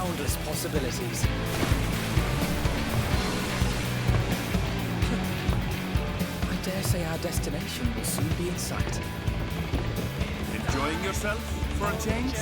boundless possibilities. I dare say our destination will soon be in sight. Enjoying yourself for a change?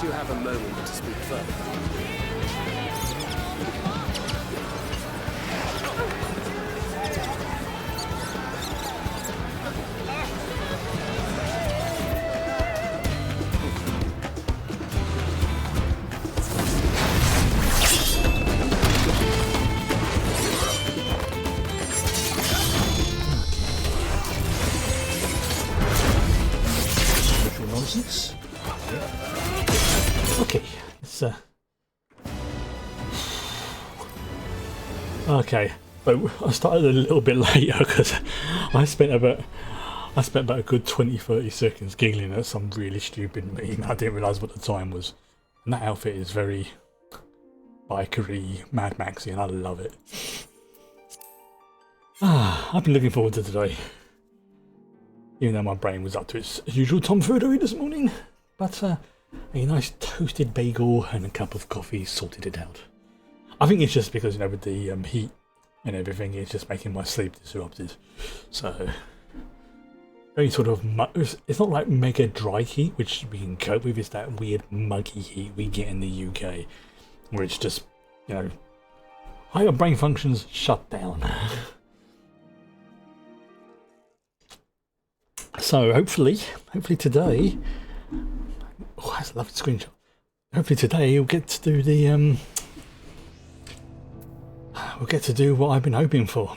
You have a moment to speak further. Nonsense. Okay, so okay, but I started a little bit later because I spent about a good 20-30 seconds giggling at some really stupid meme. I didn't realise what the time was, and that outfit is very bikery, Mad Maxy, and I love it. I've been looking forward to today, even though my brain was up to its usual tomfoolery this morning, but a nice toasted bagel and a cup of coffee sorted it out. I think it's just because, you know, with the heat and everything, it's just making my sleep disrupted. So, very sort of, it's not like mega dry heat, which we can cope with. It's that weird muggy heat we get in the UK, where it's just, you know, higher brain functions shut down. So hopefully today, oh, that's a lovely screenshot. Hopefully today you'll get to do the we'll get to do what I've been hoping for.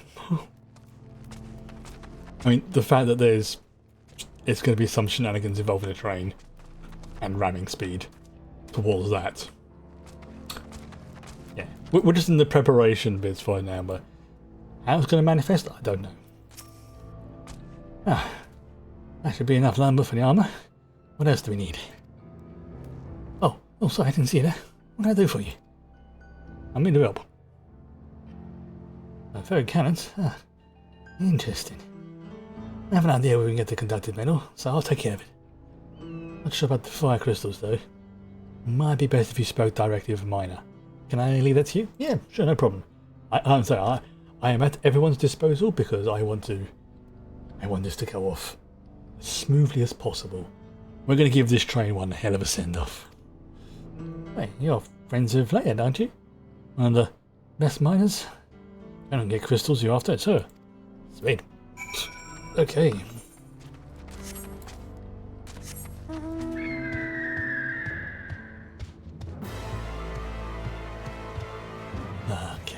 I mean, the fact that it's going to be some shenanigans involving a train and ramming speed towards that. Yeah, we're just in the preparation bits for it now, but how it's going to manifest, I don't know. That should be enough lumber for the armour. What else do we need? Oh, sorry, I didn't see you there. What can I do for you? I'm in to help. Ferric cannons? Interesting. I have an idea where we can get the conductive metal, so I'll take care of it. Not sure about the fire crystals, though. Might be best if you spoke directly with a miner. Can I leave that to you? Yeah, sure, no problem. I'm sorry, I am at everyone's disposal because I want this to go off as smoothly as possible. We're going to give this train one hell of a send-off. Hey, you're friends with Leia, aren't you? One of the best miners I don't get crystals you're after, sir. Sweet. Okay. Okay.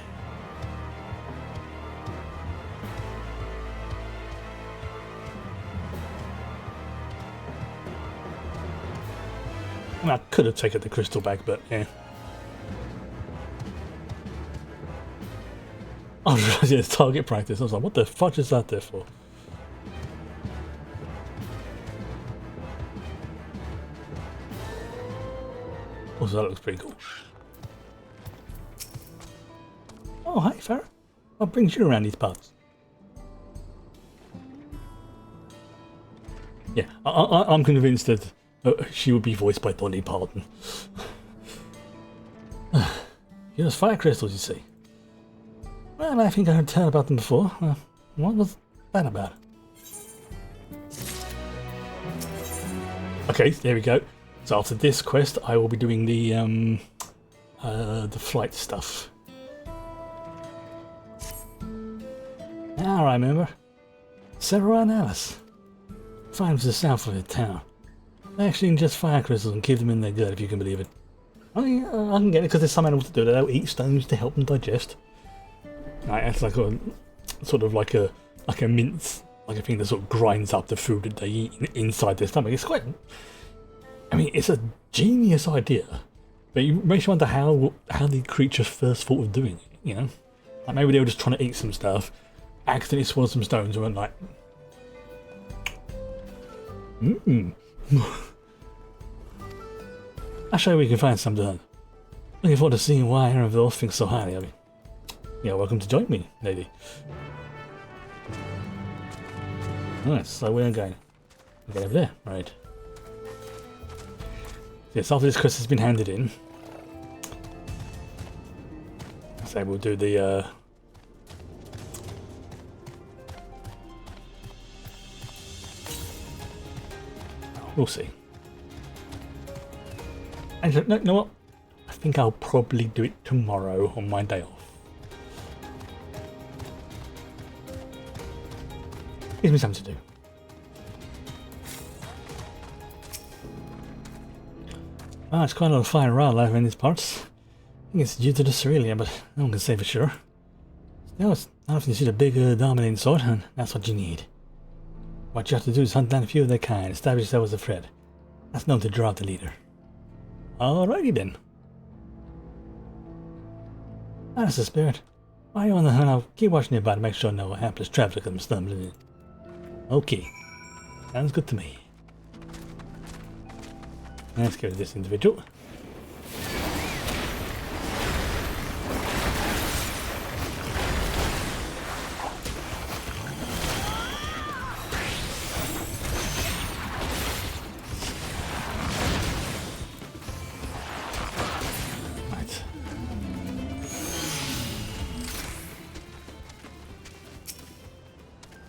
I could have taken the crystal back, but yeah. I realised it's target practice. I was like, what the fudge is that there for? Also, that looks pretty cool. Oh, hi, Farah. What brings you around these parts? Yeah, I'm convinced that she would be voiced by Dolly Parton. Here's fire crystals, you see. Well, I think I heard tell about them before. What was that about? Okay, there we go. So after this quest, I will be doing the flight stuff. Now I remember. Sarah and Alice. Fine to the south of the town. They actually ingest fire crystals and keep them in their gut, if you can believe it. I can get it because there's some animals that do that. They'll eat stones to help them digest. Right, it's like a sort of like a mince, like a thing that sort of grinds up the food that they eat inside their stomach. It's quite. I mean, it's a genius idea, but it makes you wonder how the creatures first thought of doing it. You know, like maybe they were just trying to eat some stuff, accidentally swallowed some stones, and went like, I'll show you we can find some done. Looking forward to seeing why Aaronville thinks so highly of me. Yeah, welcome to join me, lady. Alright, so where are we going? We're going over there, right. Yes, after this quest has been handed in, so we'll do the we'll see. And no, you know what? I think I'll probably do it tomorrow on my day off. Gives me something to do. Ah, it's quite a lot of fire around over in these parts. I think it's due to the Cerealia, but no one can say for sure. Still, it's enough to see the big dominating sword, and that's what you need. What you have to do is hunt down a few of their kind, establish yourself as a threat. That's known to draw out the leader. Alrighty then. That's the spirit. While you're on the hunt, I'll keep watching nearby to make sure no hapless traveler comes stumbling in. Okay. Sounds good to me. Let's go to this individual.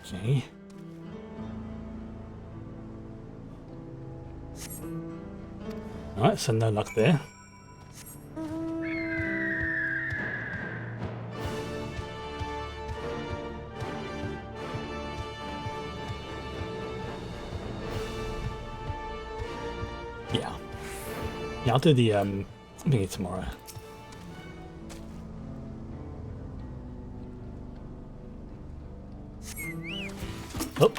Okay. Alright, so no luck there. Yeah. Yeah, I'll do the thingy tomorrow. Oh.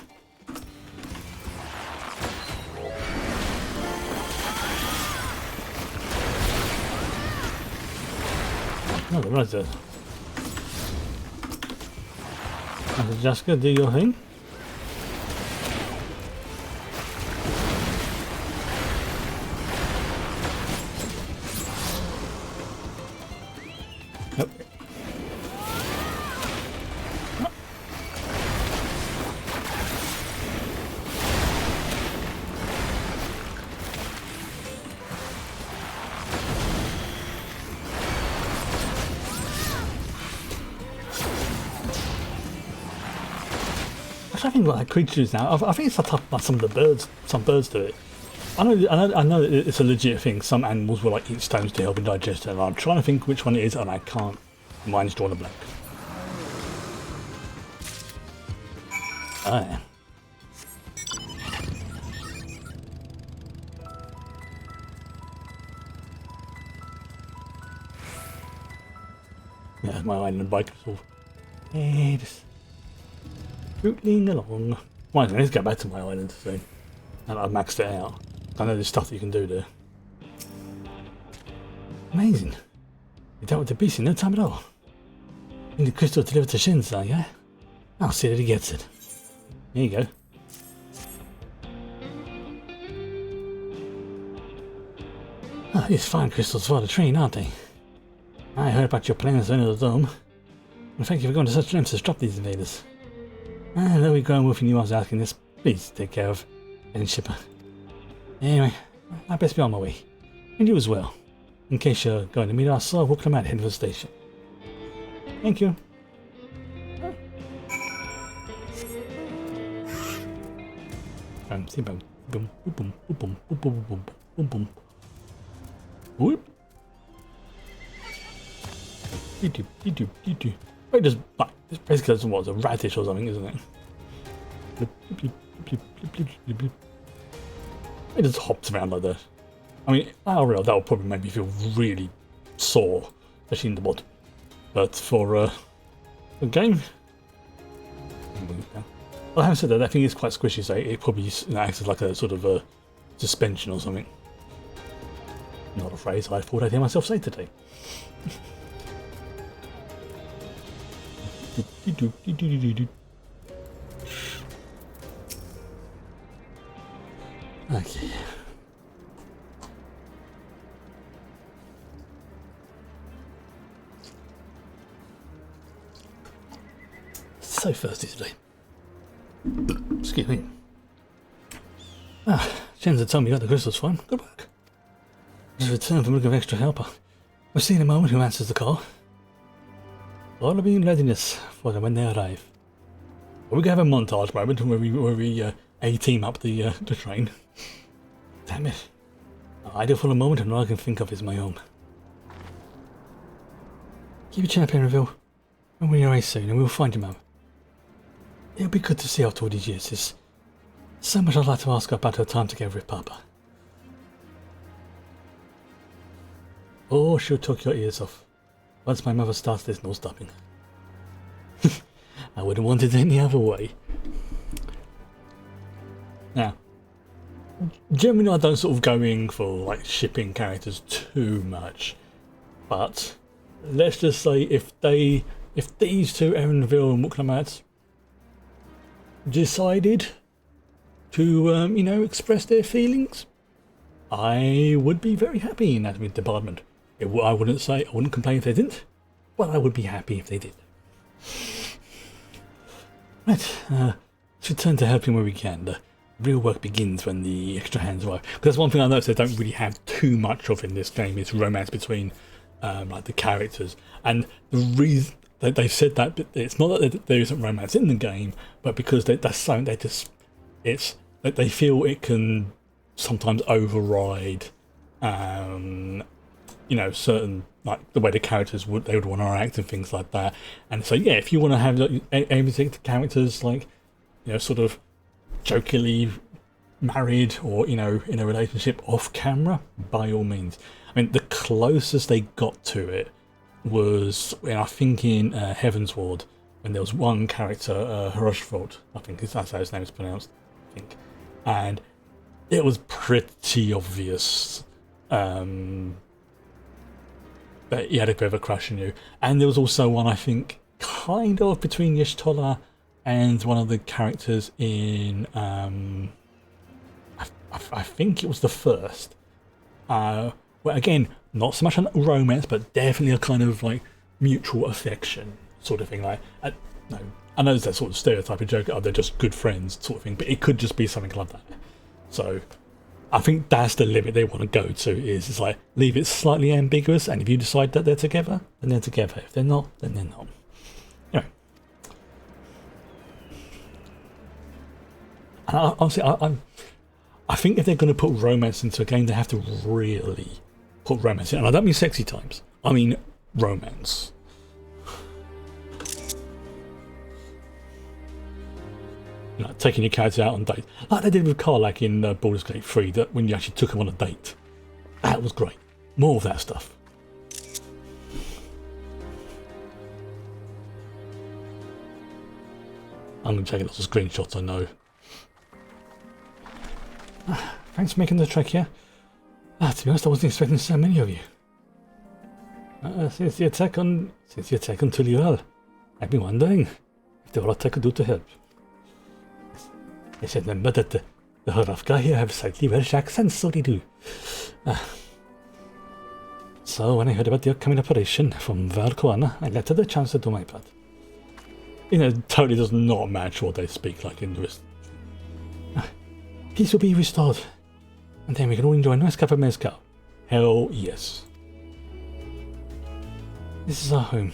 Oh, the rest of it. Jessica, do your thing. Yep. I think like creatures now. I think it's up by some of the birds. Some birds do it. I know it's a legit thing. Some animals will like eat stones to help them digest it. And I'm trying to think which one it is, and I can't. Mine's drawn a blank. Oh, yeah. Yeah, my island bike sort of just tootling along. Well, I need to get back to my island soon. And I've maxed it out. I know there's stuff that you can do there. Amazing. You dealt with the beast in no time at all. You need the crystal delivered to Shinza, yeah? I'll see that he gets it. There you go. Oh, these fine crystals for the train, aren't they? I heard about your plans to enter the dome. And thank you for going to such lengths to stop these invaders. And though we go and wolfing you, I was asking this, please take care of any shipper. Anyway, I best be on my way. And you as well. In case you're going to meet us, I'll walk them out head for the station. Thank you. Boom, boom, boom, boom, boom, boom, boom, boom, boom, boom. Whoop. Wait, just like it's basically what's a radish or something, isn't it? It just hops around like that. I mean, IRL that would probably make me feel really sore, especially in the bottom. But for a game, well, having said that, that thing is quite squishy, so it probably acts as like a sort of a suspension or something. Not a phrase I thought I'd hear myself say today. Okay. So thirsty today. Excuse me. Shenza told me you got the crystals fine. Good work. Just returned from looking for extra helper. We'll see in a moment who answers the call. All will be in readiness for them when they arrive. We can have a montage moment where we A-team up the train. Damn it. Idle for a moment and all I can think of is my home. Keep your chin up, Henryville. When we're away soon and we'll find you, Mum. It'll be good to see after all these years. There's so much I'd like to ask about her time together with Papa. Oh, she'll talk your ears off. Once my mother starts, there's no stopping. I wouldn't want it any other way. Now, generally I don't sort of go in for like shipping characters too much, but let's just say if these two, Erenville and Muklamat, decided to express their feelings, I would be very happy in that department. I wouldn't complain if they didn't, but I would be happy if they did. Right, let's return to helping where we can. The real work begins when the extra hands arrive. Because that's one thing I noticed they don't really have too much of in this game, is romance between like the characters. And the reason they've said that, it's not that there isn't romance in the game, but because that's something they feel it can sometimes override certain, like the way the characters would want to act and things like that. And so yeah, if you want to have everything the characters like sort of jokingly married or in a relationship off camera, by all means. I mean, the closest they got to it was I think in Heaven's Ward, when there was one character, Hiroshvold, I think that's how his name is pronounced, I think, and it was pretty obvious that he had a bit of a crush on you. And there was also one, I think, kind of between Y'shtola and one of the characters in I think it was the first, where again, not so much a romance, but definitely a kind of like mutual affection sort of thing. Like, no, I know there's that sort of stereotype of joke, they're just good friends sort of thing, but it could just be something like that. So I think that's the limit they want to go to, is it's like leave it slightly ambiguous, and if you decide that they're together, then they're together. If they're not, then they're not. Anyway. And honestly, I think if they're going to put romance into a game, they have to really put romance in. And I don't mean sexy times, I mean romance. You know, taking your character out on dates. Like they did with Karlach in Baldur's Gate 3, that when you actually took him on a date. That was great. More of that stuff. I'm going to take lots of screenshots, I know. Thanks for making the trek here. To be honest, I wasn't expecting so many of you. Since the attack on Tulial, I've been wondering if there were what I could do to help. I said, remember that the Harafka here have slightly Welsh accents, so they do. So when I heard about the upcoming operation from Valkoana, I let her the chance to do my part. You know, it totally does not match what they speak like in the rest. Peace will be restored, and then we can all enjoy a nice cup of mezcal. Hell yes. This is our home.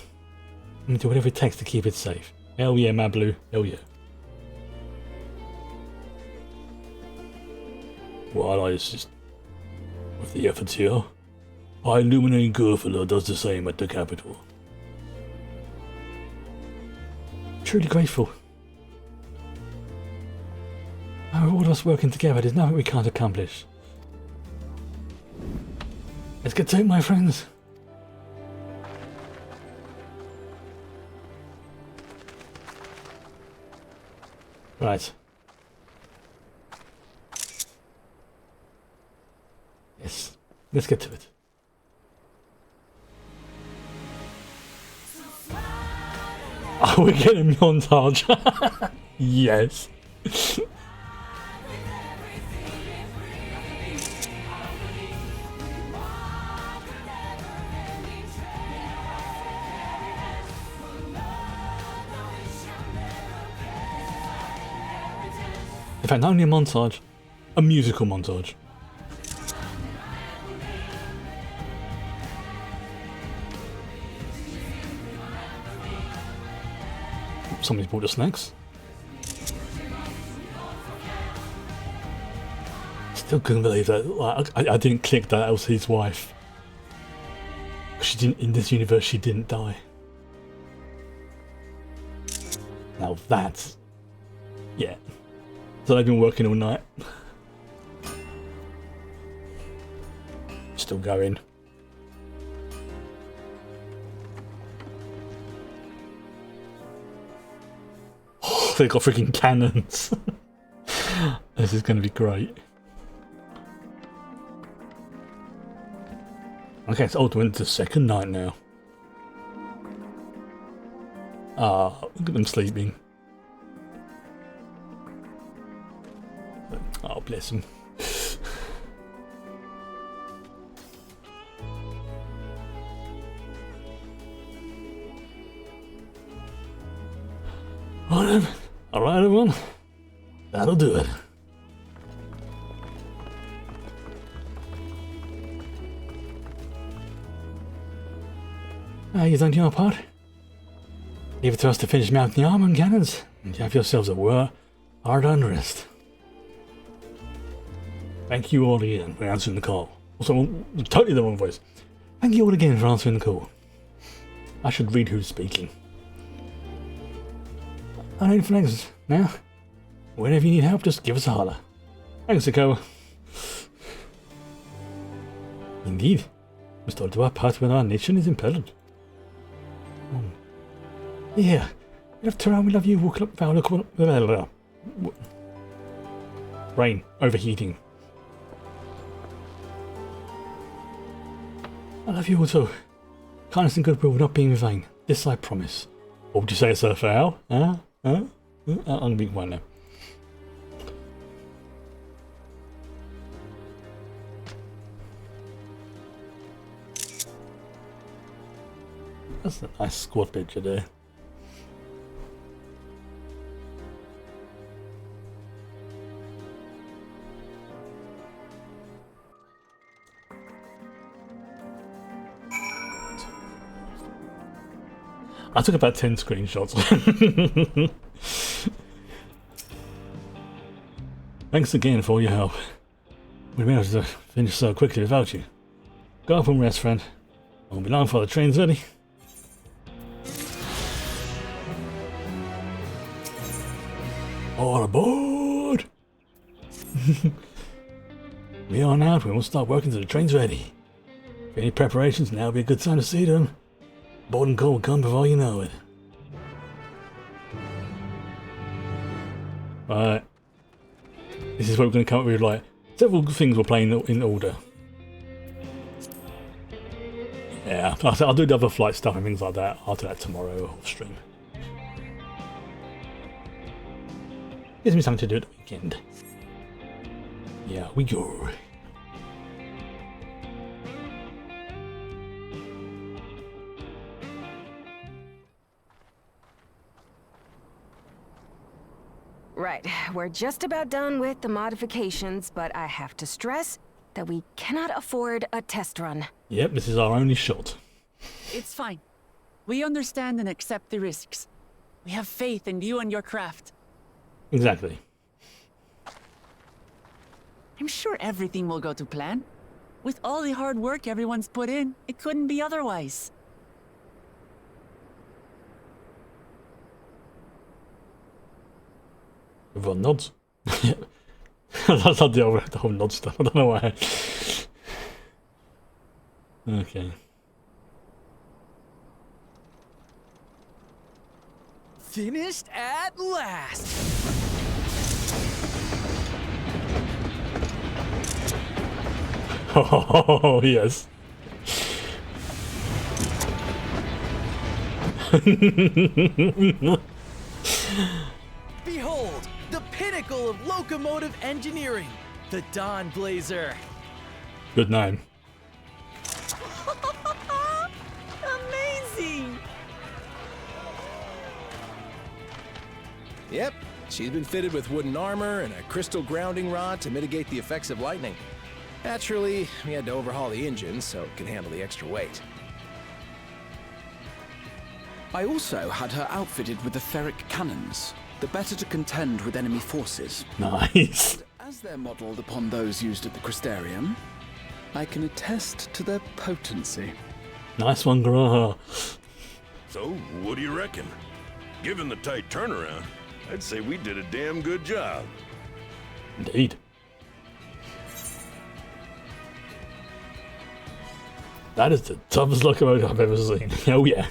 I'm gonna do whatever it takes to keep it safe. Hell yeah, my blue. Hell yeah. Well, I just... with the efforts here, I illuminate Gurfula does the same at the capital. Truly grateful. All of us working together, there's nothing we can't accomplish. Let's get to it, my friends. Right. Yes, let's get to it. Oh, we're getting a montage. Yes. In fact, not only a montage, a musical montage. Somebody's brought the snacks. Still couldn't believe that. Like, I didn't click that was his wife. She didn't. In this universe, she didn't die. Now that's, yeah. So they've been working all night. Still going. They've got freaking cannons. This is going to be great. Okay, it's all into the second night now. Look at them sleeping. Oh, bless them. Alright, everyone. That'll do it. You done your part? Leave it to us to finish mounting the armor and cannons, and you have yourselves a hard-earned rest. Thank you all again for answering the call. Also, totally the wrong voice. Thank you all again for answering the call. I should read who's speaking. I need flags now. Whenever you need help, just give us a holler. Thanks, Echo. Indeed. Must all do our part when our nation is imperiled. Yeah. We love Tehran, we love you. Walk up, Brain overheating. I love you all too. Kindness and goodwill will not be in vain. This I promise. What would you say, Sir Fowl? Huh? I'm gonna be one now. That's a nice squad picture there. I took about 10 screenshots. Thanks again for all your help. We managed to finish so quickly without you. Go up and rest, friend. I won't be long before the train's ready. All aboard! We are now, we will start working till the train's ready. If any preparations, now would be a good time to see them. Boarding call will come before you know it. Right. This is what we're going to come up with, like, several things we're playing in order. Yeah, I'll do the other flight stuff and things like that. I'll do that tomorrow off stream. Gives me something to do at the weekend. Yeah, we go. Right, we're just about done with the modifications, but I have to stress that we cannot afford a test run. Yep, this is our only shot. It's fine. We understand and accept the risks. We have faith in you and your craft. Exactly. I'm sure everything will go to plan. With all the hard work everyone's put in, it couldn't be otherwise. Everyone nods. That's not the whole nod stuff. I don't know why. Okay. Finished at last! Oh, yes. Behold, the pinnacle of locomotive engineering, the Dawn Blazer. Good name. Amazing! Yep, she's been fitted with wooden armor and a crystal grounding rod to mitigate the effects of lightning. Naturally, we had to overhaul the engine so it can handle the extra weight. I also had her outfitted with the ferric cannons, the better to contend with enemy forces. Nice. As they're modelled upon those used at the Crystarium, I can attest to their potency. Nice one, Graha. So, what do you reckon? Given the tight turnaround, I'd say we did a damn good job. Indeed. That is the toughest locomotive I've ever seen. Oh yeah.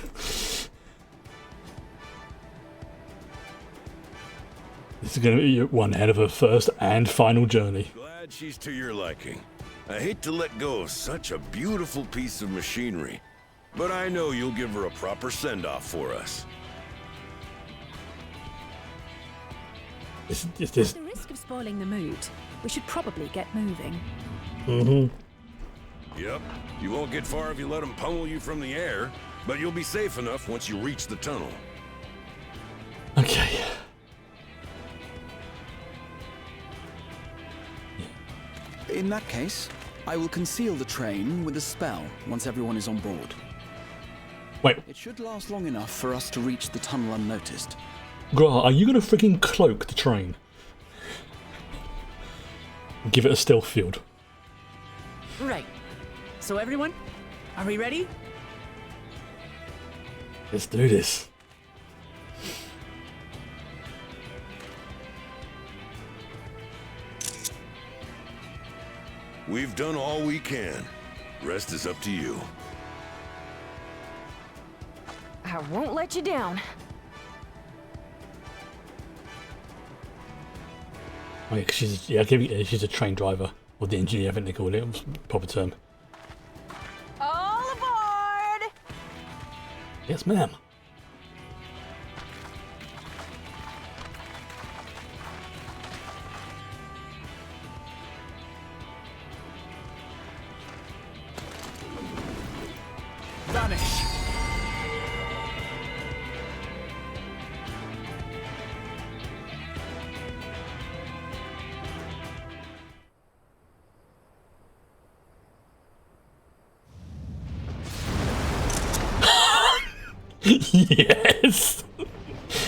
This is going to be one hell of a first and final journey. Glad she's to your liking. I hate to let go of such a beautiful piece of machinery, but I know you'll give her a proper send-off for us. This. At the risk of spoiling the mood, we should probably get moving. Yep, you won't get far if you let them pummel you from the air, but you'll be safe enough once you reach the tunnel. Okay. In that case, I will conceal the train with a spell once everyone is on board. Wait, It should last long enough for us to reach the tunnel unnoticed. Graha, are you going to freaking cloak the train? Give it a stealth field. Right. So everyone, are we ready? Let's do this. We've done all we can. Rest is up to you. I won't let you down. Oh, yeah, 'cause she's a train driver, or the engineer, I think they call it. It was a proper term. All aboard! Yes, ma'am. Vanish! Yes!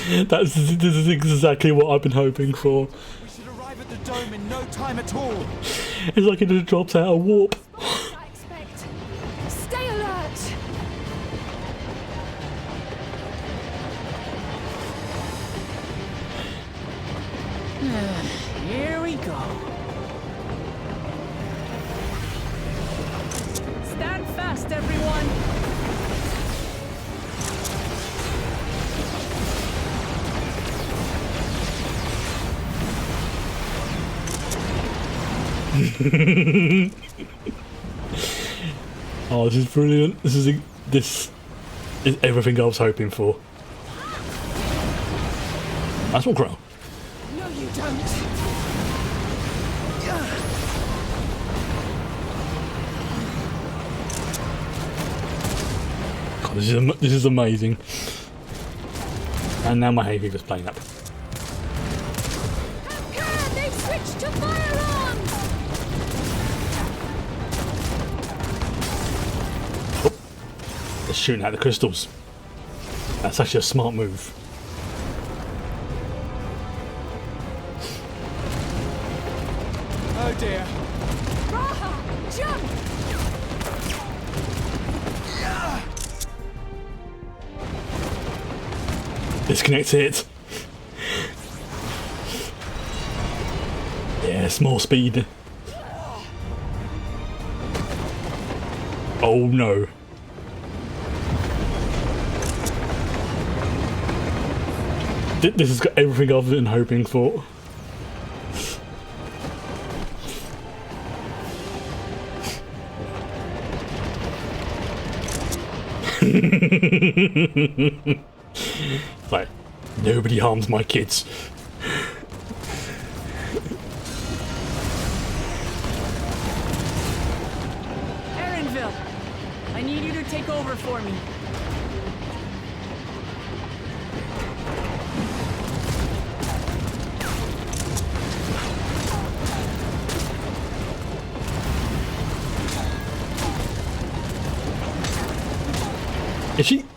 This is exactly what I've been hoping for. We should arrive at the dome in no time at all. It's like it just drops out a warp. I expect. Stay alert! Oh, this is brilliant. This is everything I was hoping for. Nice one, Crow. No, you don't. God, this is amazing. And now my hay fever's playing up. They've switched to firearms! Oh, they're shooting out the crystals. That's actually a smart move. Oh dear. Raha, jump! Disconnect it. Yes, more speed. Oh no. This has got everything I've been hoping for. Like, nobody harms my kids. Erinville, I need you to take over for me.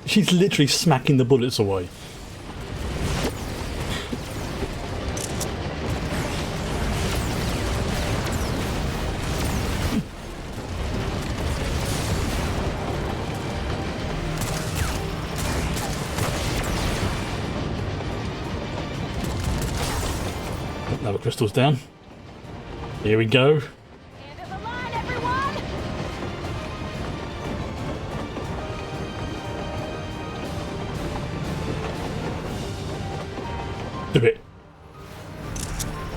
She's literally smacking the bullets away. Another crystal's down. Here we go. End of the line, everyone! Do it.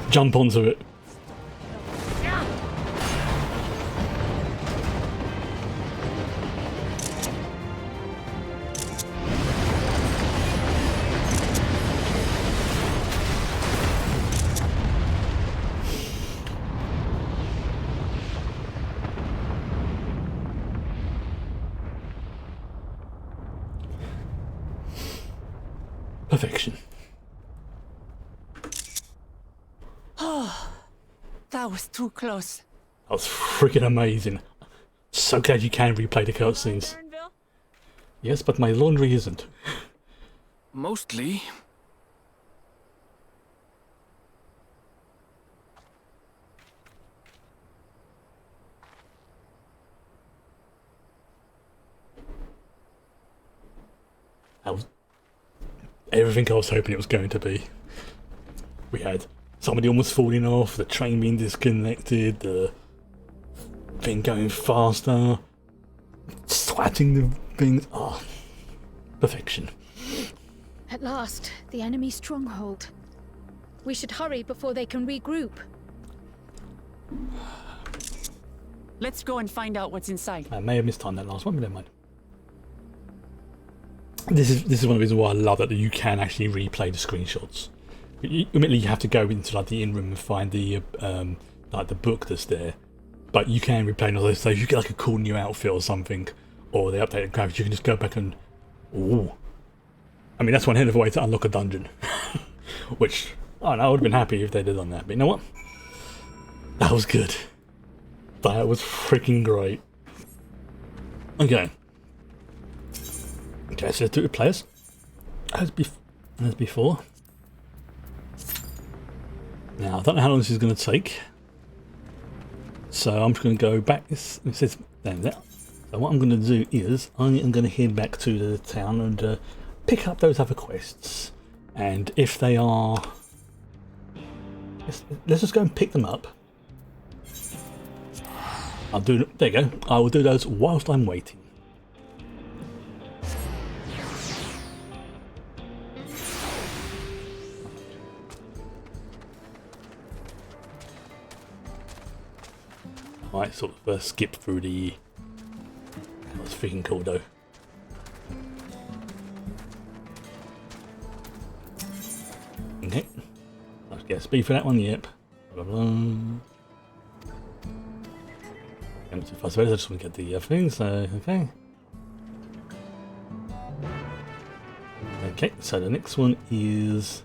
Jump onto it. Perfection. That was too close. That was freaking amazing. So glad you can replay the cutscenes. Erinville? Yes, but my laundry isn't. Mostly. That was everything I was hoping it was going to be. We had somebody almost falling off, the train being disconnected, the thing going faster, swatting the things. Oh, perfection. At last, the enemy stronghold. We should hurry before they can regroup. Let's go and find out what's inside. I may have mistimed that last one, but never mind. This is one of the reasons why I love that you can actually replay the screenshots. Admittedly, you have to go into like the in-room and find the like the book that's there, but you can replay all those. So if you get like a cool new outfit or something, or the updated graphics, you can just go back and ooh. I mean, that's one hell of a way to unlock a dungeon. Which I would have been happy if they'd have done that. But you know what? That was good. That was freaking great. Okay. Okay, so let's do it with players. As before. Now, I don't know how long this is going to take. So I'm just going to go back. It says down there. So what I'm going to do is I am going to head back to the town and pick up those other quests. And if they are... Let's just go and pick them up. I'll do... There you go. I will do those whilst I'm waiting. Might sort of skip through the... That was freaking cool though. Okay. Let's get a speed for that one, yep. Blah, blah, blah. Empty fast I just want to get the thing, so okay. Okay, so the next one is...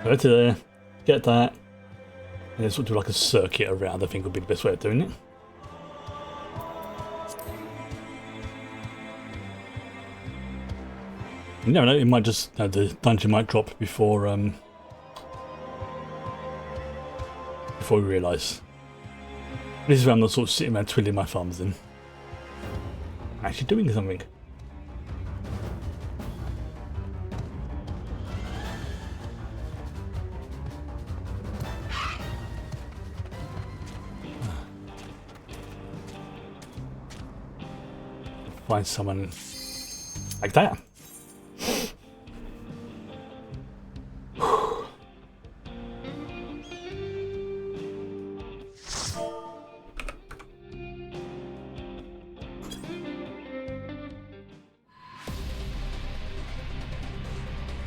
Go to there, get that, and then sort of do like a circuit around, I think would be the best way of doing it. You never know, it might just, the dungeon might drop before we realise. This is where I'm not sort of sitting around twiddling my thumbs in. I'm actually doing something. Find someone like that.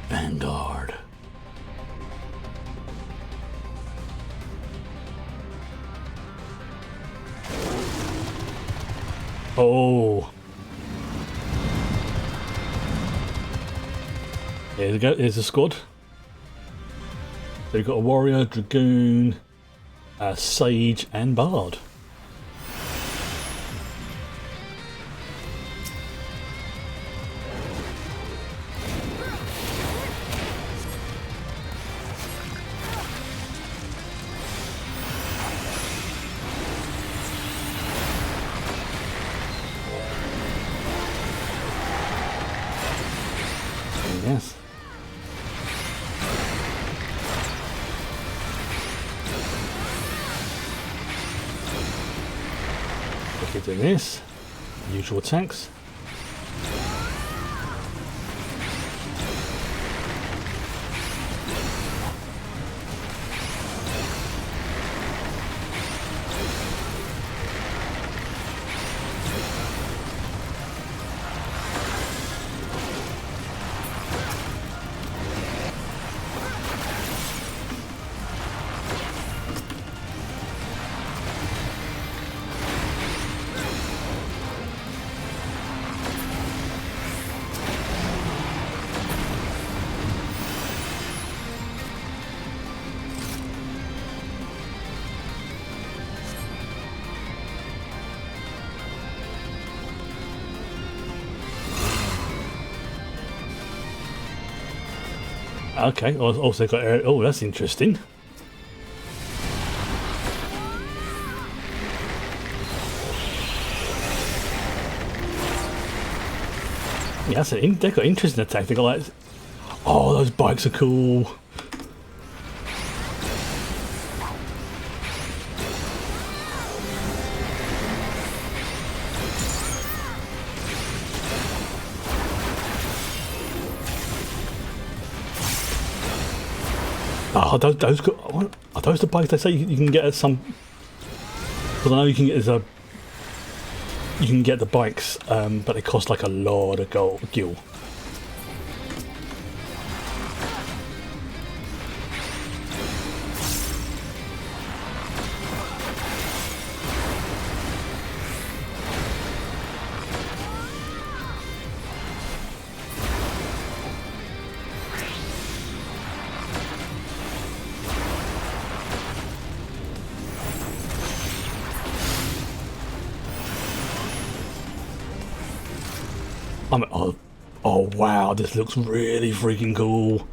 Vanguard. Oh. There we go, there's a squad. So we've got a warrior, dragoon, sage and bard. Yes. Okay, doing this. Usual attacks. Okay, also got air. Oh, that's interesting. Yeah, they've got interesting attack. They got like, oh, those bikes are cool. Oh, are those the bikes they say you can get at some? Because I know you can get the bikes, but they cost like a lot of gil. Oh wow, this looks really freaking cool.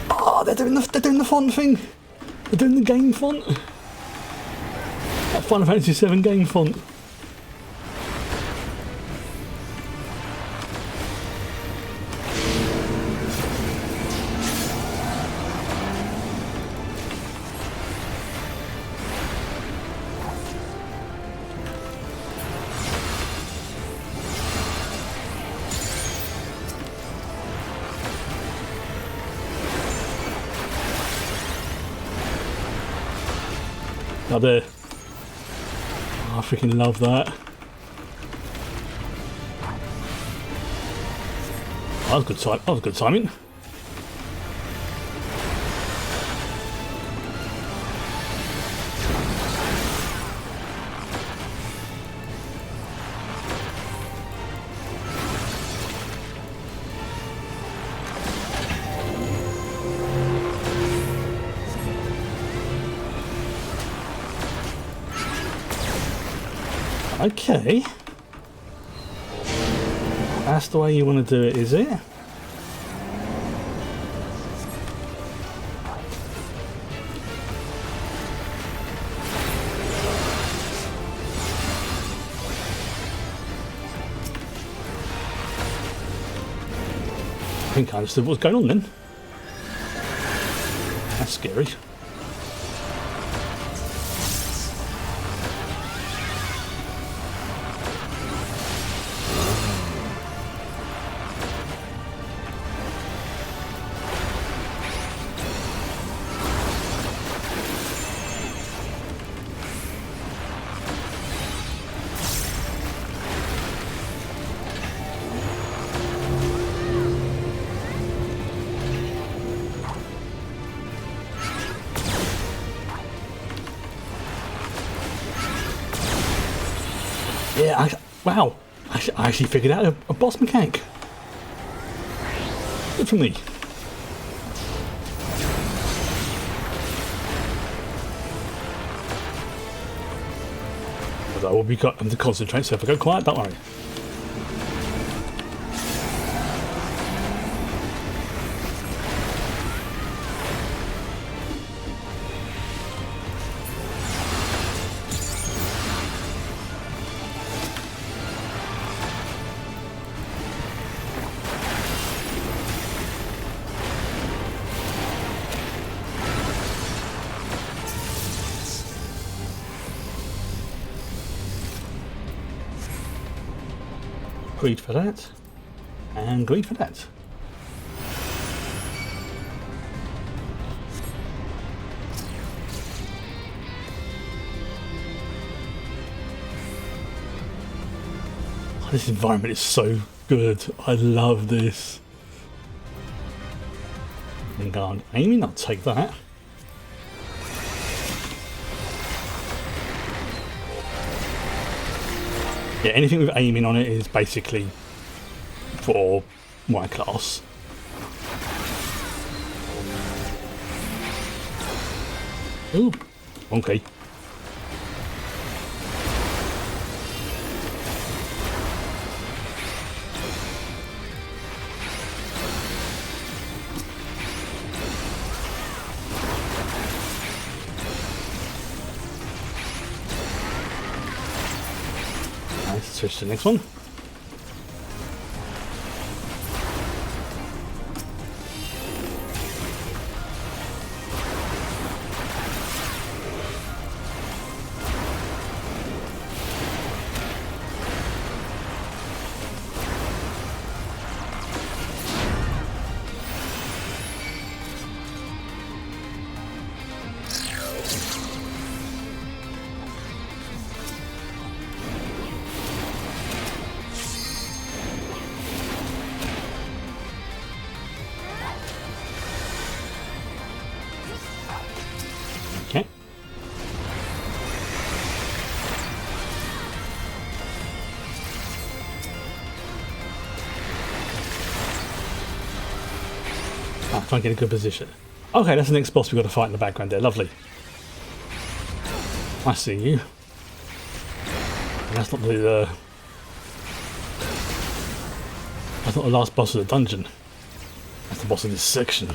Oh, they're doing the font thing. They're doing the game font. That Final Fantasy VII game font. Up there. Oh, I freaking love that. That was good time. That was good timing. Okay. That's the way you want to do it, is it? I think I understood what's going on then. That's scary. Yeah, wow. I actually figured out a boss mechanic. Good for me. But I will be got to concentrate, so if I go quiet, don't worry. Greed for that, and greed for that. Oh, this environment is so good. I love this. And go on, aiming, I'll take that. Yeah, anything with aiming on it is basically for my class. Ooh, okay. Switch to the next one. Okay. Ah, try and get a good position. Okay, that's the next boss we've got to fight in the background there. Lovely. I see you. That's not the that's not the last boss of the dungeon. That's the boss of this section.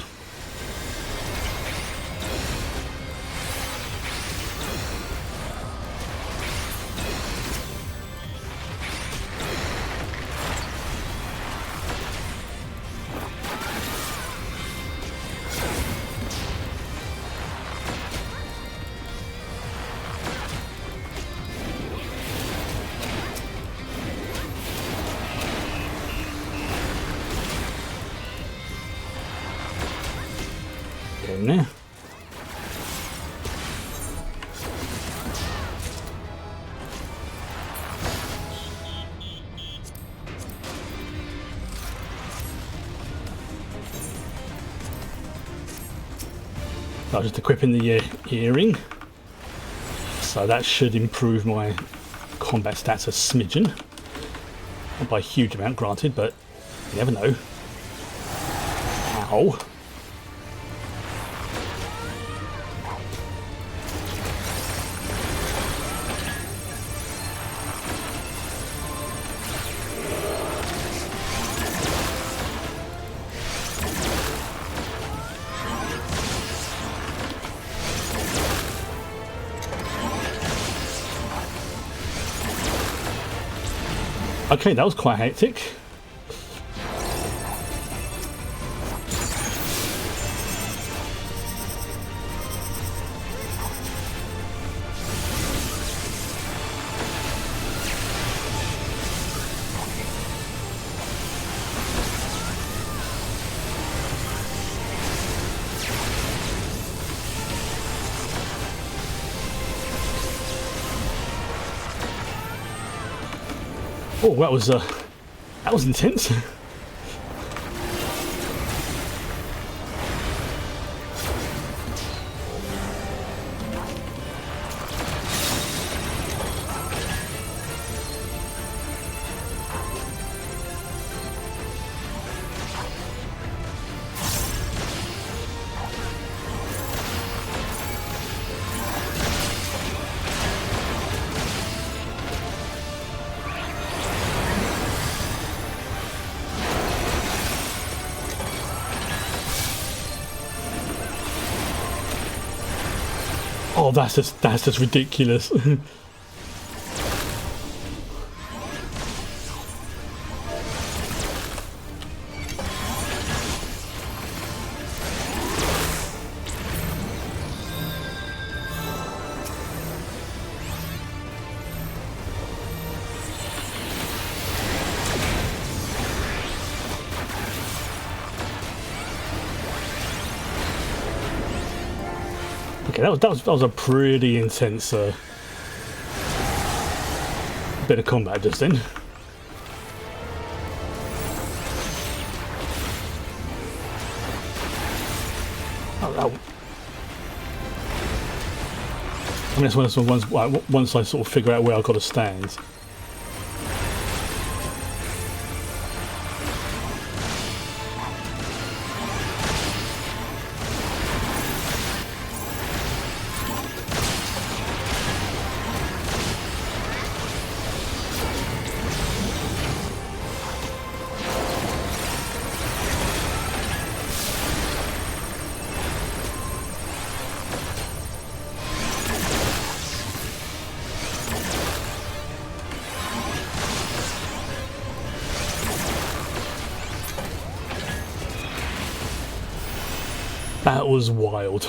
Get in there. I was just equipping the earring, so that should improve my combat stats a smidgen. Not by a huge amount, granted, but you never know. Ow. Okay, that was quite hectic. Oh, that was intense. Oh, that's just ridiculous. Okay, that was a pretty intense bit of combat just then. Oh. I mean, that's once I sort of figure out where I've got to stand. That was wild.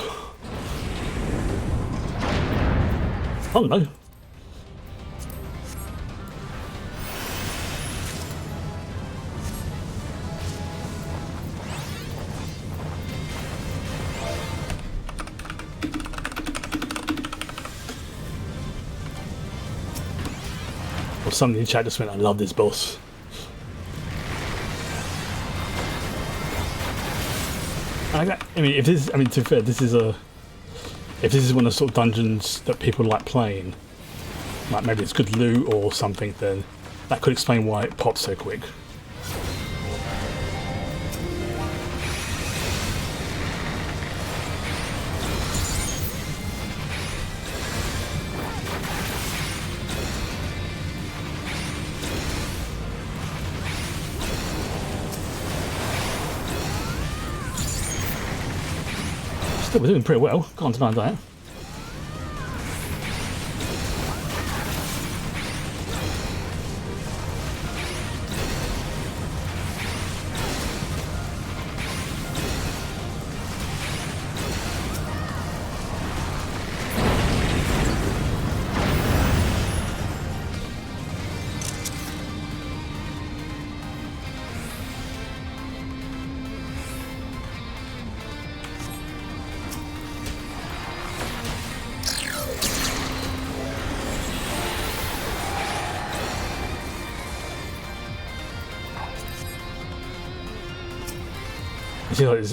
Oh no. Well, somebody in chat just went, I love this boss. I mean, to be fair, if this is one of the sort of dungeons that people like playing, like maybe it's good loot or something, then that could explain why it pops so quick. Still, we're doing pretty well, can't deny that.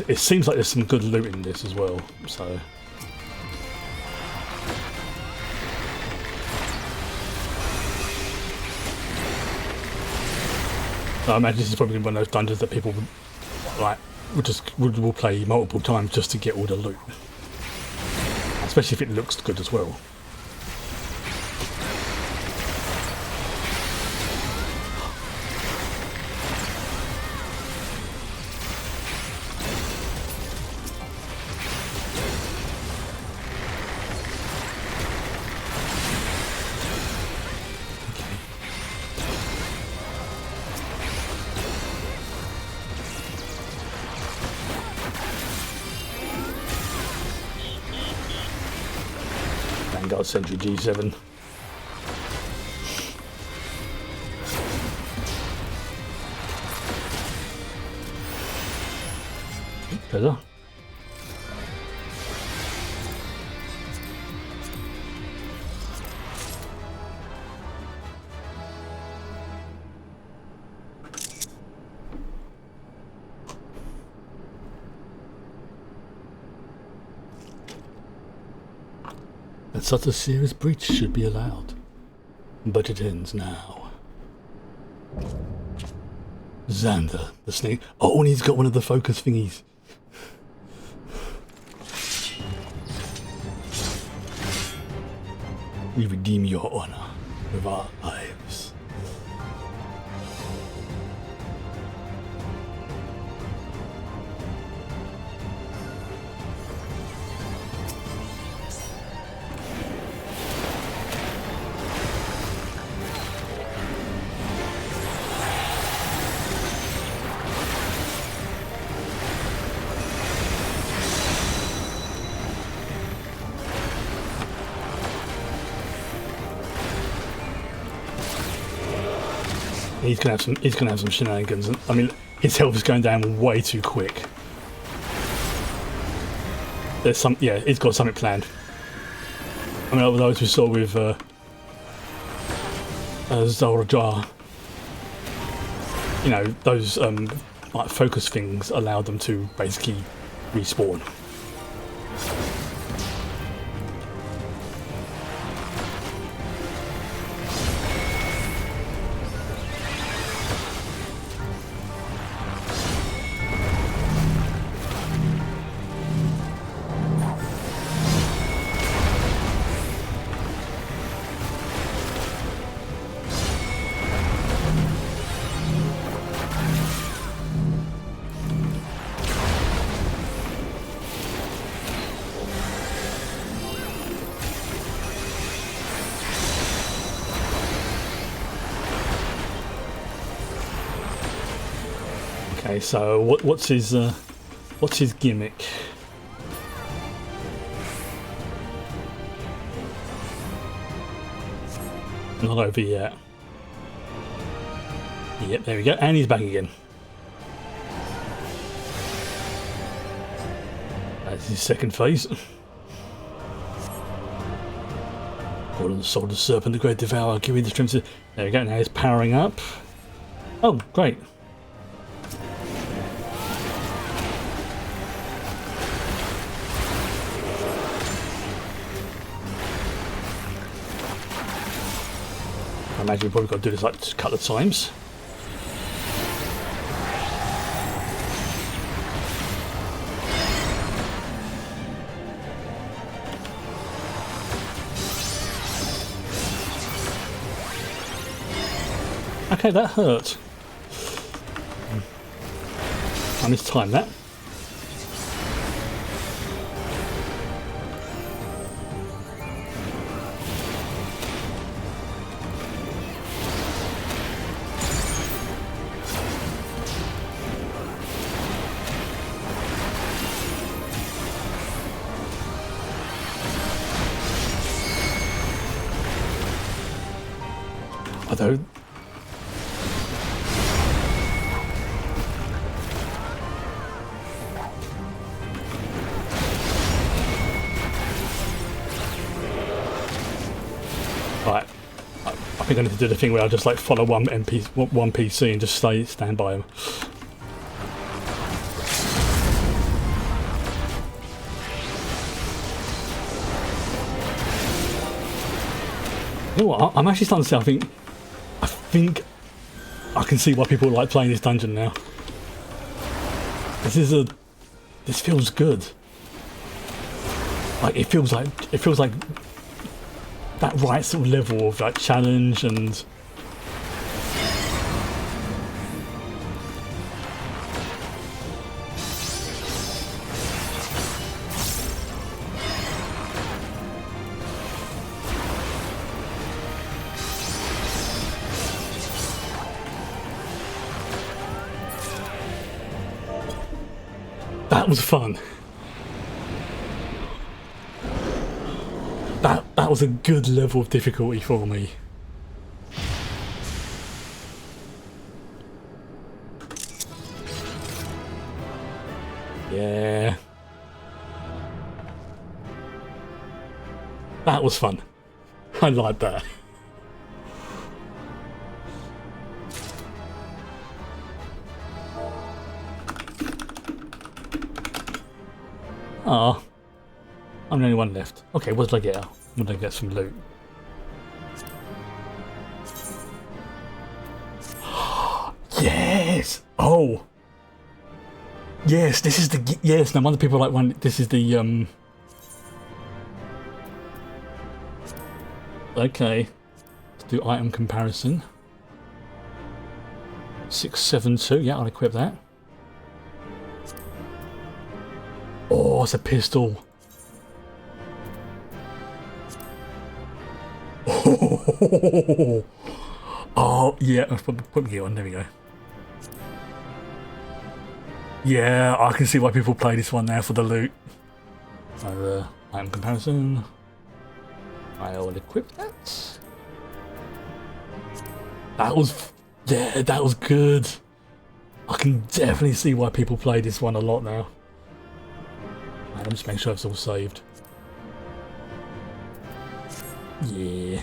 It seems like there's some good loot in this as well, so I imagine this is probably one of those dungeons that people would, like, will play multiple times just to get all the loot. Especially if it looks good as well. Vanguard Sentry G7. Treasure. That such a serious breach should be allowed. But it ends now. Xander, the snake. Oh, and he's got one of the focus thingies. We redeem your honor with our lives. He's gonna have some shenanigans. I mean, his health is going down way too quick. There's some, yeah, he's got something planned. I mean, those we saw with Zora Jar, you know, those like focus things allowed them to basically respawn. Okay, so what's his gimmick? Not over yet. Yep, there we go, and he's back again. That's his second phase. Call on the soul of the serpent, the great devourer, give me the strength to... There we go, now he's powering up. Oh, great. I imagine we've probably got to do this like a couple of times. Okay, that hurt. I mistimed that. Although right, I think I need to do the thing where I just like follow one PC and just stand by him. You know what? I'm actually starting to say I think I can see why people like playing this dungeon now. This feels good. Like it feels like that right sort of level of like challenge and that was fun. That was a good level of difficulty for me. Yeah. That was fun. I like that. Ah, I'm the only one left. Okay, what did I get? I'm gonna get some loot. Yes! Oh! Yes, this is the... Yes, no wonder people like one... This is the, Okay. Let's do item comparison. 672, yeah, I'll equip that. Oh, it's a pistol. Oh, yeah, I'll put me on, there we go. Yeah, I can see why people play this one now for the loot. So, item comparison. I'll equip that. That was... Yeah, that was good. I can definitely see why people play this one a lot now. Right, let me just make sure it's all saved. Yeah.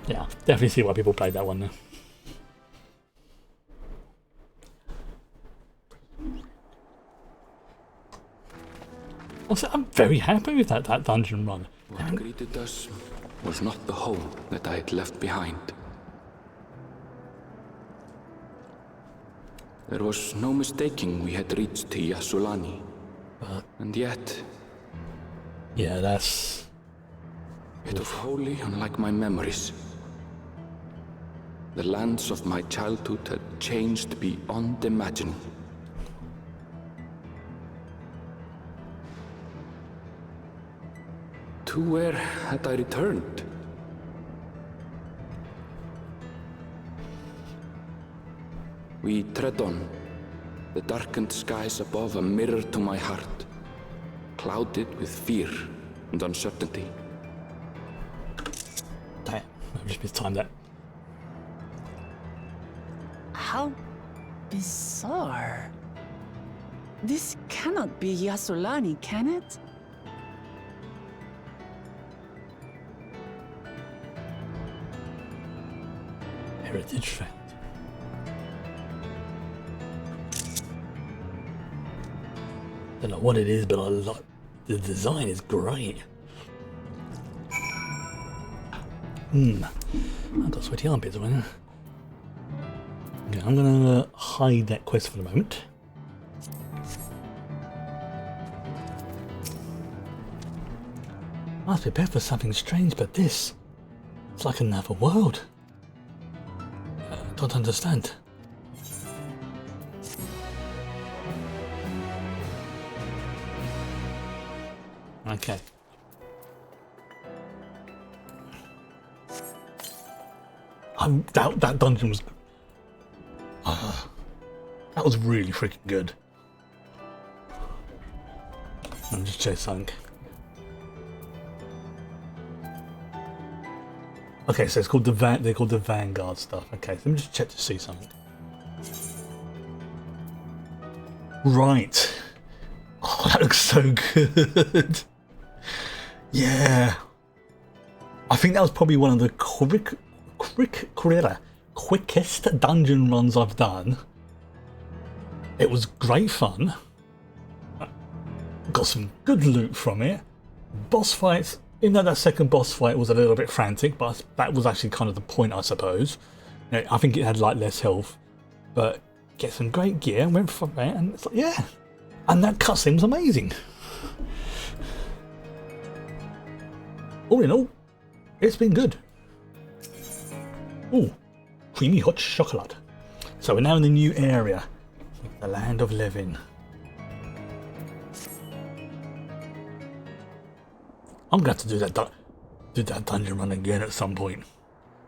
Yeah, definitely see why people played that one now. Also, I'm very happy with that dungeon run. What greeted us was not the home that I had left behind. There was no mistaking we had reached Yasulani. And yet... Yeah, that's... It was wholly unlike my memories. The lands of my childhood had changed beyond imagining. To where had I returned? We tread on, the darkened skies above a mirror to my heart, clouded with fear and uncertainty. Damn, I've just mistimed that. How bizarre. This cannot be Yasulani, can it? Heritage fact. Don't know what it is, but I like the design is great. I've got sweaty armpits right now. Okay, I'm gonna hide that quest for the moment. I must prepare for something strange, but this, it's like another world. Don't understand. Okay. That dungeon was... that was really freaking good. I'm just chase something. Okay, so it's called they're called the Vanguard stuff. Okay, so let me just check to see something. Right. Oh, that looks so good. Yeah. I think that was probably one of the quickest dungeon runs I've done. It was great fun. Got some good loot from it. Boss fights Even though that second boss fight was a little bit frantic, but that was actually kind of the point, I suppose. You know, I think it had like less health, but get some great gear and went from there, and it's like, yeah. And that cutscene was amazing. All in all, it's been good. Ooh, creamy hot chocolate. So we're now in the new area, the land of Levin. I'm gonna have to do that dungeon run again at some point,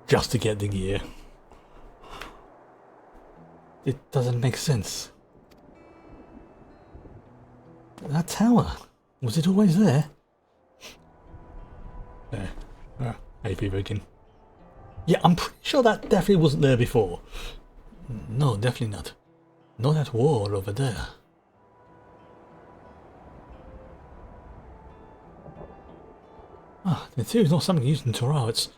just to get the gear. It doesn't make sense. That tower, was it always there? There. AP again. Yeah, I'm pretty sure that definitely wasn't there before. No, definitely not. Not that wall over there. The theory is not something used in Torah. It's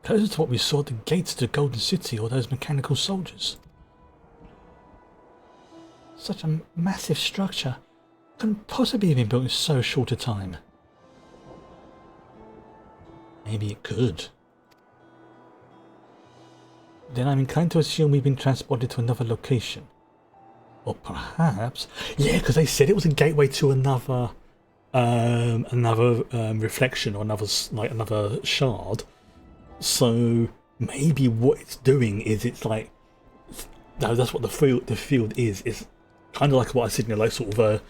closer to what we saw at the gates to the Golden City or those mechanical soldiers. Such a massive structure couldn't possibly have been built in so short a time. Maybe it could. Then I'm inclined to assume we've been transported to another location. Or perhaps... Yeah, because they said it was a gateway to another reflection or another shard. So maybe what it's doing is it's like... No, that's what the field is. It's kind of like what I said, like sort of a...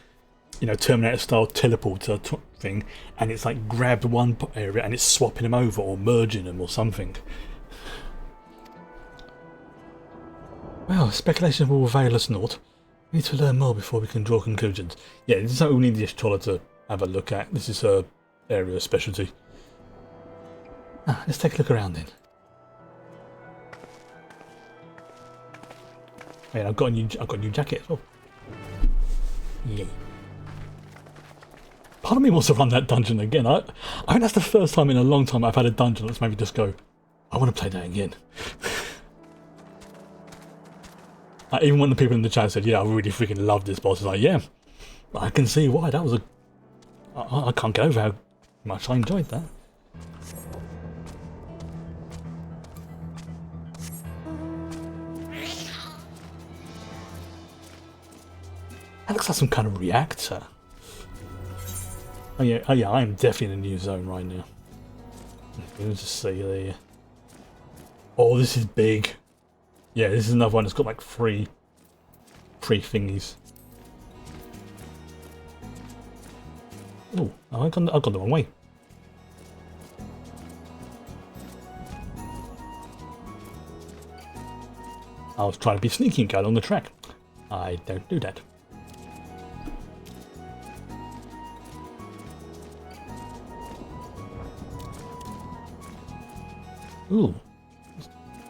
Terminator style teleporter thing, and it's like grabbed one area and it's swapping them over or merging them or something. Well, speculation will avail us naught. We need to learn more before we can draw conclusions. Yeah, this is something we need the Ashtola to have a look at. This is her area of specialty. Let's take a look around then. Hey, I've got a new jacket as well. Yay. Part of me wants to run that dungeon again. I think that's the first time in a long time I've had a dungeon that's made me just go, I want to play that again. Even when the people in the chat said, yeah, I really freaking love this boss, it's like, yeah, I can see why. That was I can't get over how much I enjoyed that. That looks like some kind of reactor. Oh yeah, I am definitely in a new zone right now. Let me just see there. Oh, this is big. Yeah, this is another one that's got like three thingies. Oh, I've gone the wrong way. I was trying to be sneaky and go along the track. I don't do that. Ooh.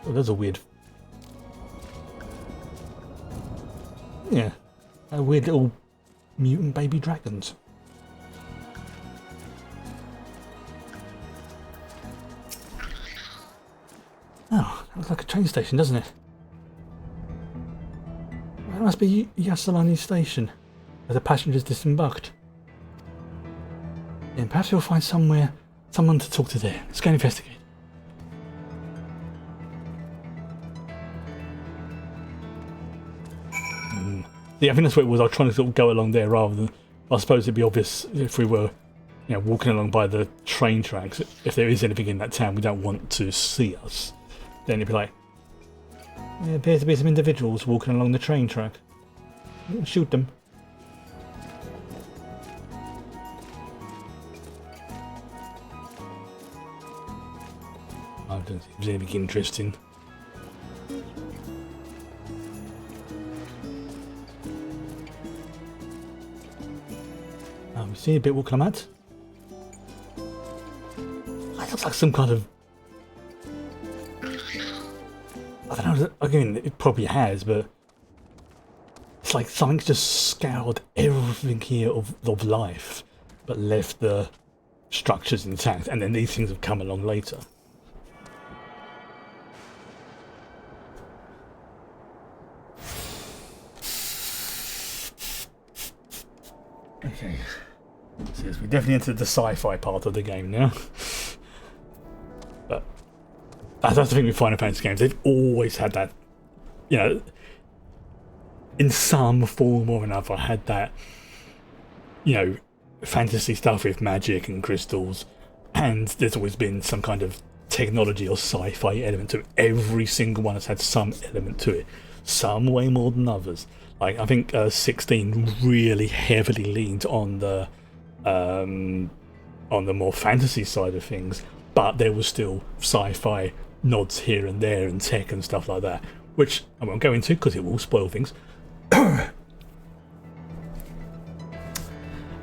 Oh, there's a weird... Yeah. A weird little mutant baby dragons. Oh, that looks like a train station, doesn't it? That must be Yasalani station, where the passengers disembarked. And perhaps we'll find someone to talk to there. Let's go investigate. Yeah, I think that's what it was. I was trying to sort of go along there rather than... I suppose it'd be obvious if we were, walking along by the train tracks. If there is anything in that town we don't want to see us, then it'd be like, there appears to be some individuals walking along the train track. Shoot them. I don't think there's anything interesting. We see a bit walking on that. That looks like some kind of... I don't know, again, it probably has, but... It's like something's just scoured everything here of life, but left the structures intact, and then these things have come along later. Okay. Yes, we definitely entered the sci-fi part of the game now. But that's the thing with Final Fantasy games. They've always had that, you know, in some form or another, had that, you know, fantasy stuff with magic and crystals, and there's always been some kind of technology or sci-fi element to it. Every single one has had some element to it, some way more than others. Like, I think 16 really heavily leaned on the more fantasy side of things, but there was still sci-fi nods here and there and tech and stuff like that, which I won't go into because it will spoil things.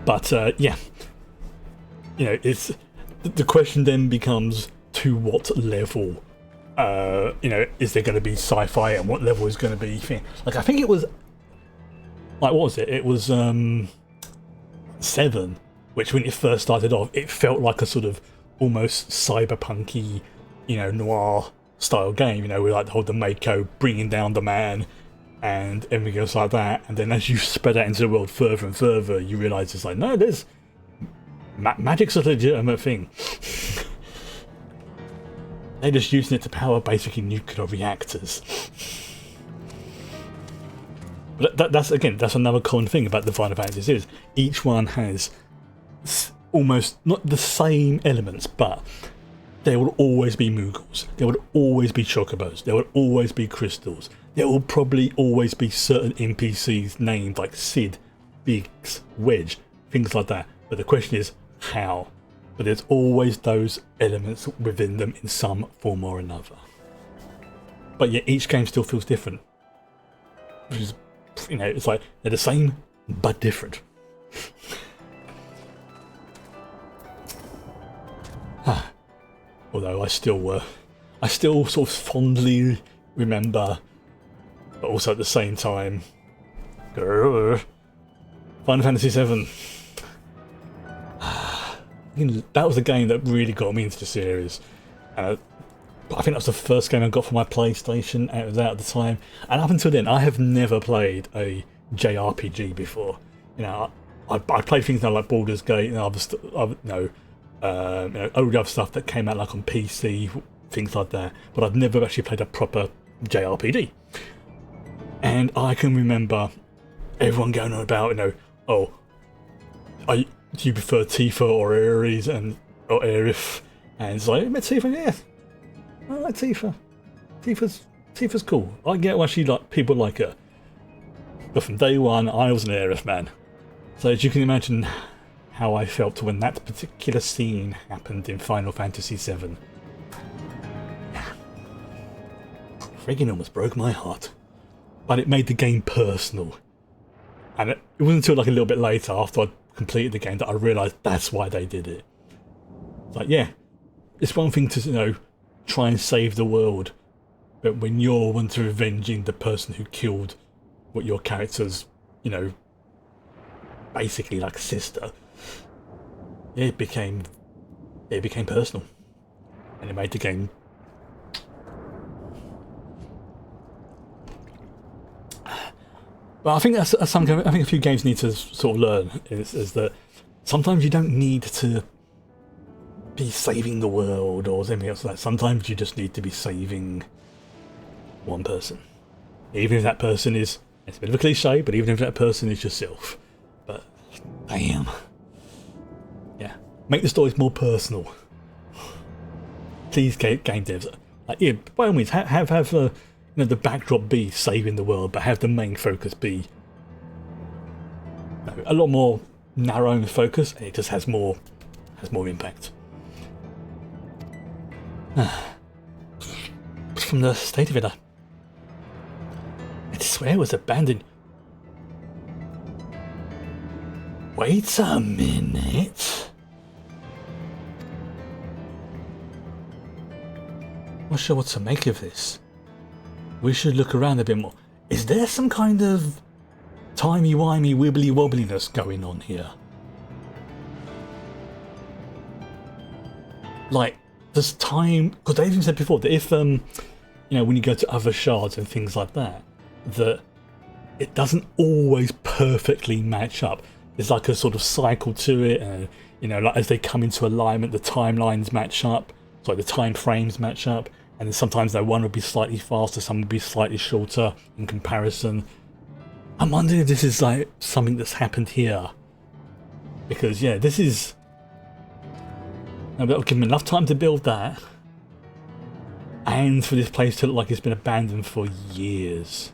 But yeah, you know, it's the question then becomes, to what level, you know, is there going to be sci-fi, and what level is going to be, like, I think it was, like, what was it? It was 7, which when it first started off, it felt like a sort of almost cyberpunky, you know, noir style game, you know, with like the whole Mako bringing down the man and everything else like that. And then as you spread out into the world further and further, you realise it's like, no, there's magic's a legitimate thing. They're just using it to power basically nuclear reactors. But that's another common thing about the Final Fantasies, is each one has almost not the same elements, but there will always be Moogles, there will always be Chocobos, there will always be crystals, there will probably always be certain NPCs named like Sid, Biggs, Wedge, things like that. But the question is, how? But there's always those elements within them in some form or another. But yet each game still feels different. Which is, you know, it's like they're the same but different. Although I still sort of fondly remember, but also at the same time, Final Fantasy VII. That was the game that really got me into the series. I think that was the first game I got for my PlayStation out of that at the time. And up until then, I have never played a JRPG before. You know, I played things now like Baldur's Gate and all the other stuff that came out like on PC, things like that. But I've never actually played a proper JRPG. And I can remember everyone going on about, you know, oh, do you prefer Tifa or Ares or Aerith? And it's like, I met Tifa, yeah, I like Tifa. Tifa's cool. I get why people like her. But from day one, I was an Aerith man. So as you can imagine how I felt when that particular scene happened in Final Fantasy VII. Friggin' almost broke my heart. But it made the game personal. And it wasn't until like a little bit later, after I'd completed the game, that I realised that's why they did it. It's like, yeah, it's one thing to, you know, try and save the world, but when you're one to avenging the person who killed what your character's, you know, basically like sister, it became personal, and it made the game. But I think that's something I think a few games need to sort of learn is that sometimes you don't need to be saving the world or something else like that. Sometimes you just need to be saving one person, even if that person is, it's a bit of a cliche, but even if that person is yourself. But damn, yeah, make the stories more personal. Please, game devs, like, yeah, by all means, have you know, the backdrop be saving the world, but have the main focus be, you know, a lot more narrow in focus, and it just has more impact. From the state of it, I swear it was abandoned. Wait a minute. Not sure what to make of this. We should look around a bit more. Is there some kind of timey-wimey wibbly-wobbliness going on here? Like, there's time, because they even said before that if, you know, when you go to other shards and things like that, that it doesn't always perfectly match up. there's like a sort of cycle to it, and you know, like as they come into alignment, the timelines match up, so the time frames match up, and then sometimes that one would be slightly faster, some would be slightly shorter in comparison. I'm wondering if this is like something that's happened here, because yeah, this is. That'll give them enough time to build that, and for this place to look like it's been abandoned for years.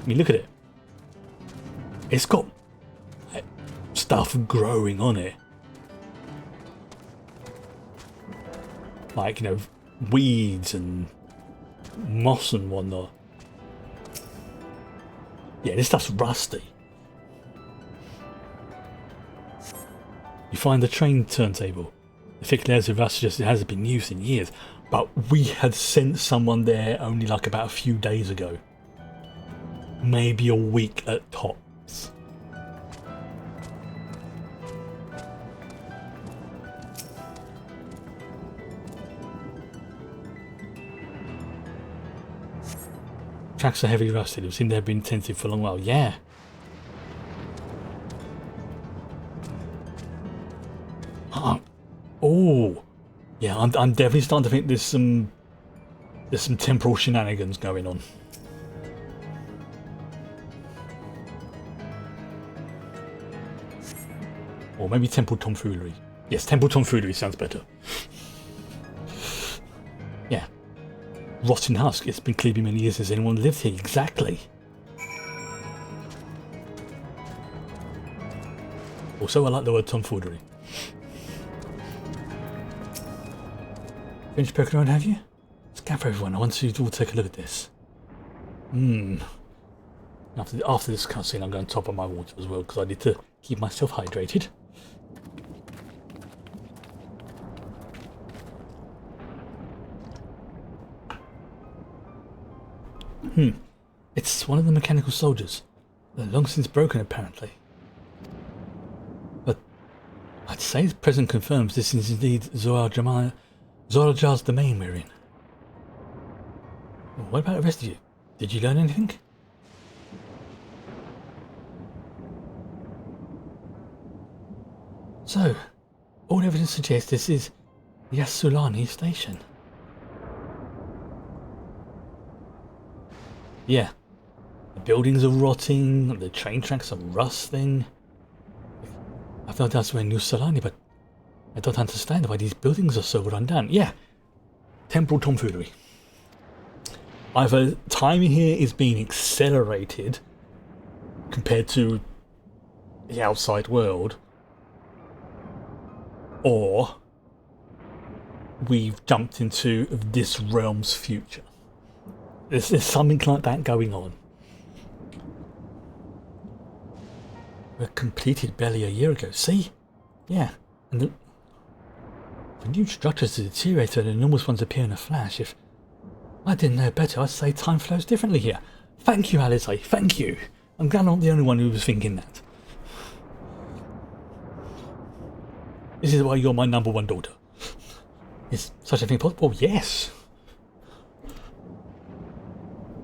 I mean, look at it. It's got stuff growing on it. Like, you know, weeds and moss and whatnot. Yeah, this stuff's rusty. You find the train turntable. The thick layers of rust suggest it hasn't been used in years, but we had sent someone there only like about a few days ago. Maybe a week at tops. Tracks are heavily rusted. It seemed they had been tended for a long while. Yeah. Oh, yeah. I'm definitely starting to think there's some temporal shenanigans going on. Or maybe temple tomfoolery. Yes, temple tomfoolery sounds better. Yeah. Rotten husk. It's been clearly many years since anyone lived here. Exactly. Also, I like the word tomfoolery. Finished poking around, have you? Let's gather everyone. I want you to all take a look at this. After this cutscene, I'm going to top up my water as well because I need to keep myself hydrated. It's one of the mechanical soldiers. They're long since broken, apparently. But I'd say his presence confirms this is indeed Zorajar's domain we're in. What about the rest of you? Did you learn anything? So, all evidence suggests this is Yasulani Station. Yeah, the buildings are rotting, the train tracks are rusting. I thought that's where New Solani, but I don't understand why these buildings are so run down. Yeah, temporal tomfoolery. Either time here is being accelerated compared to the outside world, or we've jumped into this realm's future. There's something like that going on. We're completed barely a year ago. See? Yeah. And the new structures are deteriorated and enormous ones appear in a flash. If I didn't know better, I'd say time flows differently here. Thank you, Alice. Thank you. I'm glad I'm not the only one who was thinking that. This is why you're my #1 daughter. Is such a thing possible? Yes.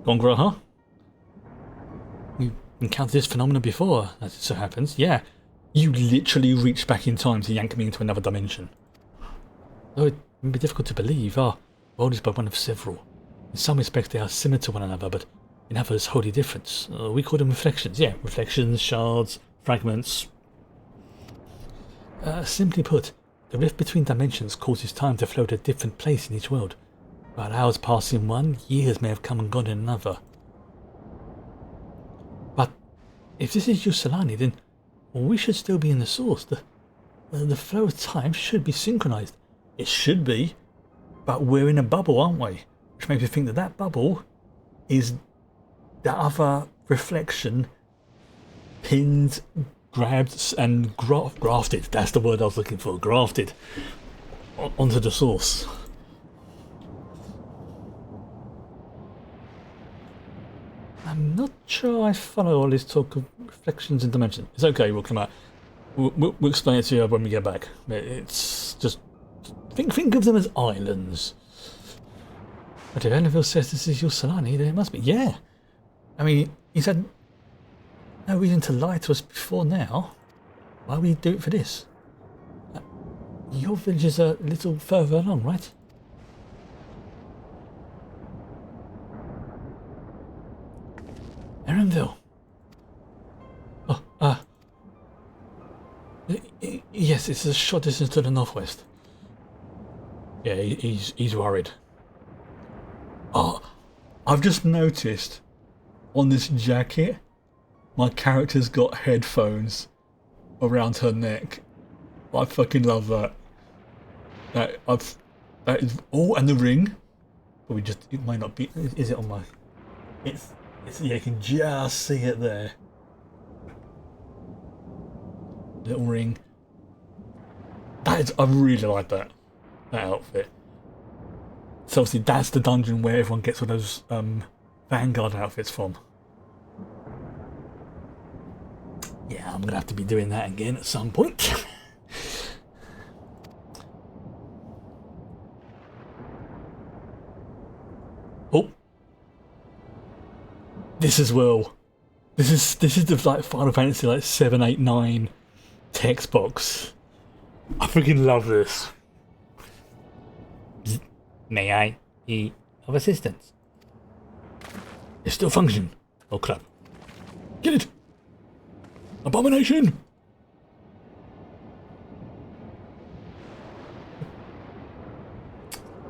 Gongra, huh? You encountered this phenomenon before, as it so happens. Yeah. You literally reached back in time to yank me into another dimension. Though it may be difficult to believe, our world is but one of several. In some respects they are similar to one another, but in others wholly different. We call them reflections. Yeah, reflections, shards, fragments. Simply put, the rift between dimensions causes time to flow to a different place in each world. While hours pass in one, years may have come and gone in another. But if this is Yusalani, then we should still be in the source. The flow of time should be synchronized. It should be, but we're in a bubble, aren't we? Which makes me think that that bubble is the other reflection pinned, grabbed and grafted. That's the word I was looking for. Grafted onto the source. I'm not sure I follow all this talk of reflections and dimensions. It's okay, we'll come out. We'll explain it to you when we get back. It's just think of them as islands. But if Annabelle says this is your Solani, then it must be. Yeah. I mean, he said no reason to lie to us before now. Why would you do it for this? Your village is a little further along, right? Erenville. Oh, yes, it's a short distance to the northwest. Yeah, he's worried. Oh, I've just noticed on this jacket, my character's got headphones around her neck. I fucking love that. That is, oh, and the ring. But it might not be. Is it on my? It's yeah, you can just see it there. Little ring. That is, I really like that outfit. So obviously that's the dungeon where everyone gets all those Vanguard outfits from. Yeah, I'm gonna have to be doing that again at some point. Oh, this as well. This is the like Final Fantasy like 7, 8, 9 text box. I freaking love this. May I be of assistance? It still function. Oh crap! Get it! Abomination!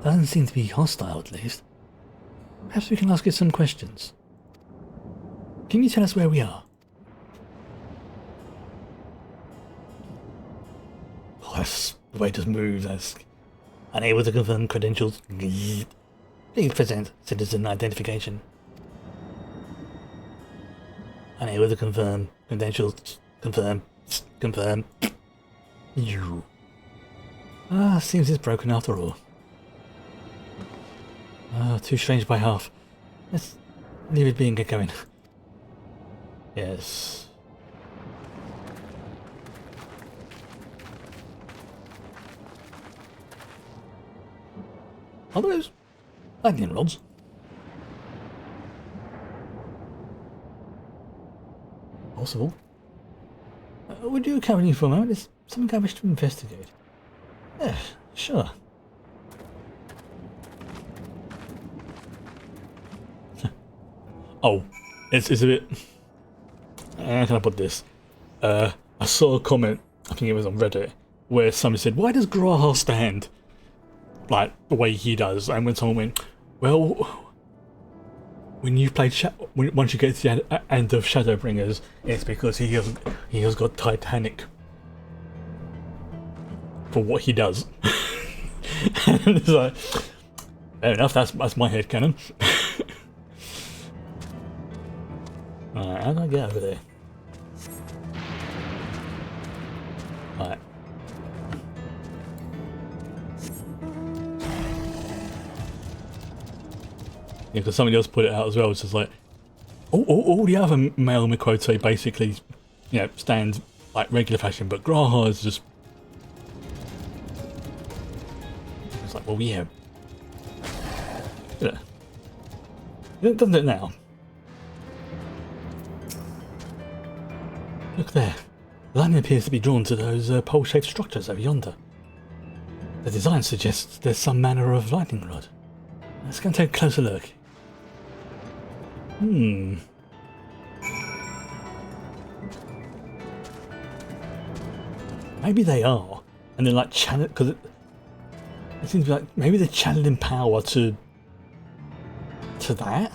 Doesn't seem to be hostile, at least. Perhaps we can ask it some questions. Can you tell us where we are? Oh, that's the way it moves. That's unable to confirm credentials. Please present citizen identification. Unable to confirm credentials. Confirm. You. Seems it's broken after all. Too strange by half. Let's leave it be and get going. Yes. Are those lightning rods? Possible. Would you accompany me for a moment? There's something I wish to investigate. Yeah, sure. Oh, it's a bit... How can I put this? I saw a comment, I think it was on Reddit, where somebody said, why does Graha stand like the way he does? And when someone went, well, when you've played once you get to the end of Shadowbringers, it's because he has got Titanic for what he does. And it's like, fair enough, that's my headcanon. Alright, how do I get over there? Alright. Yeah, because somebody else put it out as well, it's just like, all the other male Mikoto basically, you know, stand like regular fashion, but Graha is just... It's like, well, yeah. It doesn't it now? Look there. The lightning appears to be drawn to those pole-shaped structures over yonder. The design suggests there's some manner of lightning rod. Let's go and take a closer look. Maybe they are, and they're like channel, because it seems like maybe they're channeling power to that.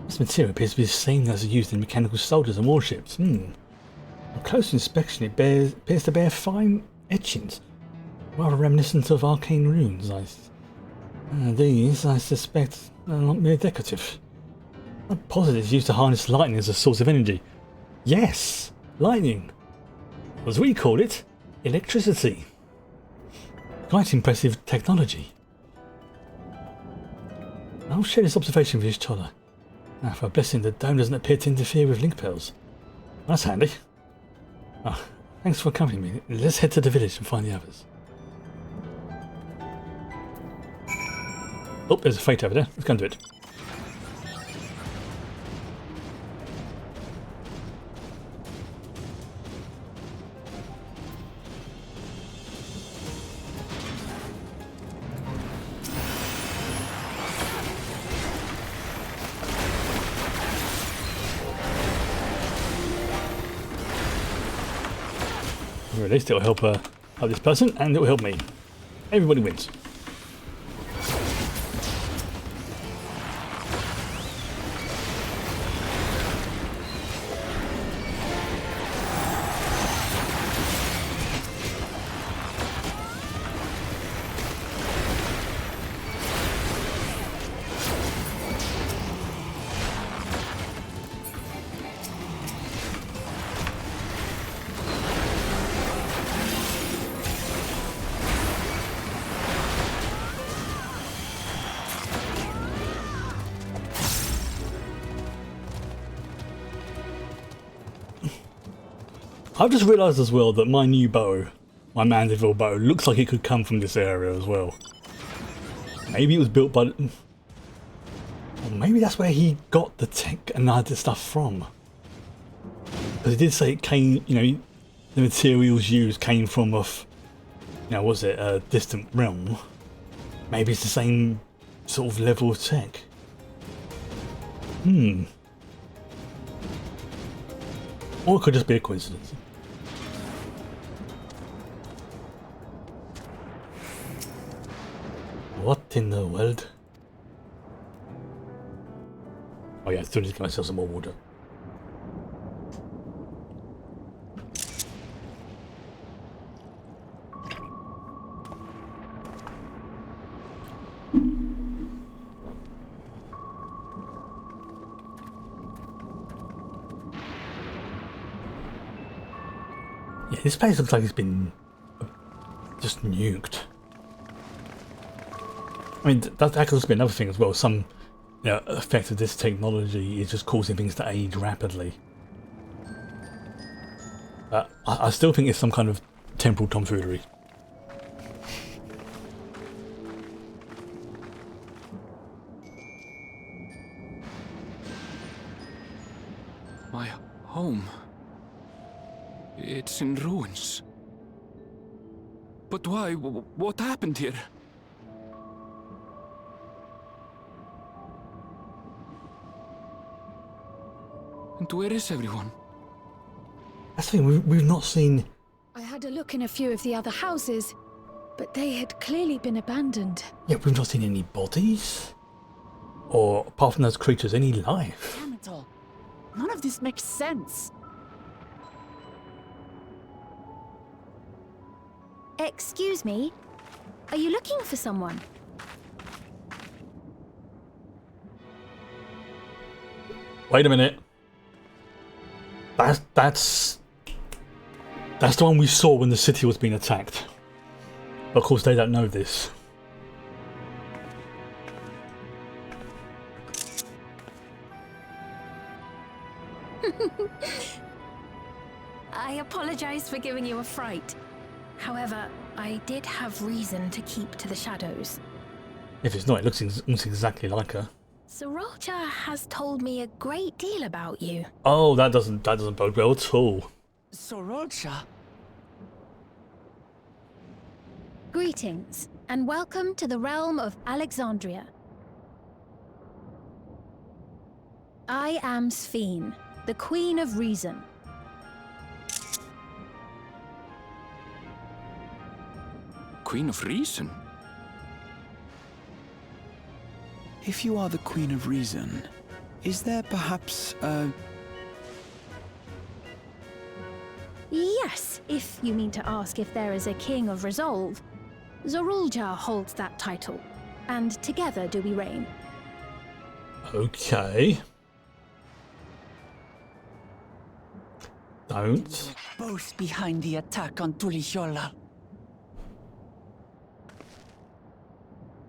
This material appears to be the same as used in mechanical soldiers and warships. On close inspection, it appears to bear fine etchings, rather reminiscent of arcane runes. These, I suspect, are not merely decorative. I'm positive it's used to harness lightning as a source of energy. Yes, lightning. As we call it, electricity. Quite impressive technology. I'll share this observation with each other. Now, for a blessing, the dome doesn't appear to interfere with link pearls. That's handy. Oh, thanks for accompanying me. Let's head to the village and find the others. Oh, there's a fate over there. Let's go and do it. At least it'll help this person, and it'll help me. Everybody wins. I've just realised as well that my new bow, my Mandeville bow, looks like it could come from this area as well. Maybe it was built by... Or maybe that's where he got the tech and other stuff from. Because he did say it came, you know, the materials used came from a, was it a distant realm? Maybe it's the same sort of level of tech. Or it could just be a coincidence. What in the world? Oh yeah, I still need to get myself some more water. Yeah, this place looks like it's been just nuked. I mean, that could also be another thing as well. Some effect of this technology is just causing things to age rapidly. I still think it's some kind of temporal tomfoolery. My home. It's in ruins. But why? What happened here? And where is everyone? That's the thing, we've not seen... I had a look in a few of the other houses, but they had clearly been abandoned. Yeah, we've not seen any bodies. Or, apart from those creatures, any life. Damn it all. None of this makes sense. Excuse me? Are you looking for someone? Wait a minute. That's the one we saw when the city was being attacked. But of course they don't know this. I apologize for giving you a fright. However, I did have reason to keep to the shadows. If it's not, it looks almost exactly like her. Sorolcha has told me a great deal about you. Oh, that doesn't bode well at all. Sorolcha? Greetings, and welcome to the realm of Alexandria. I am Sphene, the Queen of Reason. Queen of Reason? If you are the Queen of Reason, is there perhaps a... Yes, if you mean to ask if there is a King of Resolve. Zorulja holds that title, and together do we reign. Okay. Don't. Both behind the attack on Tulihiola.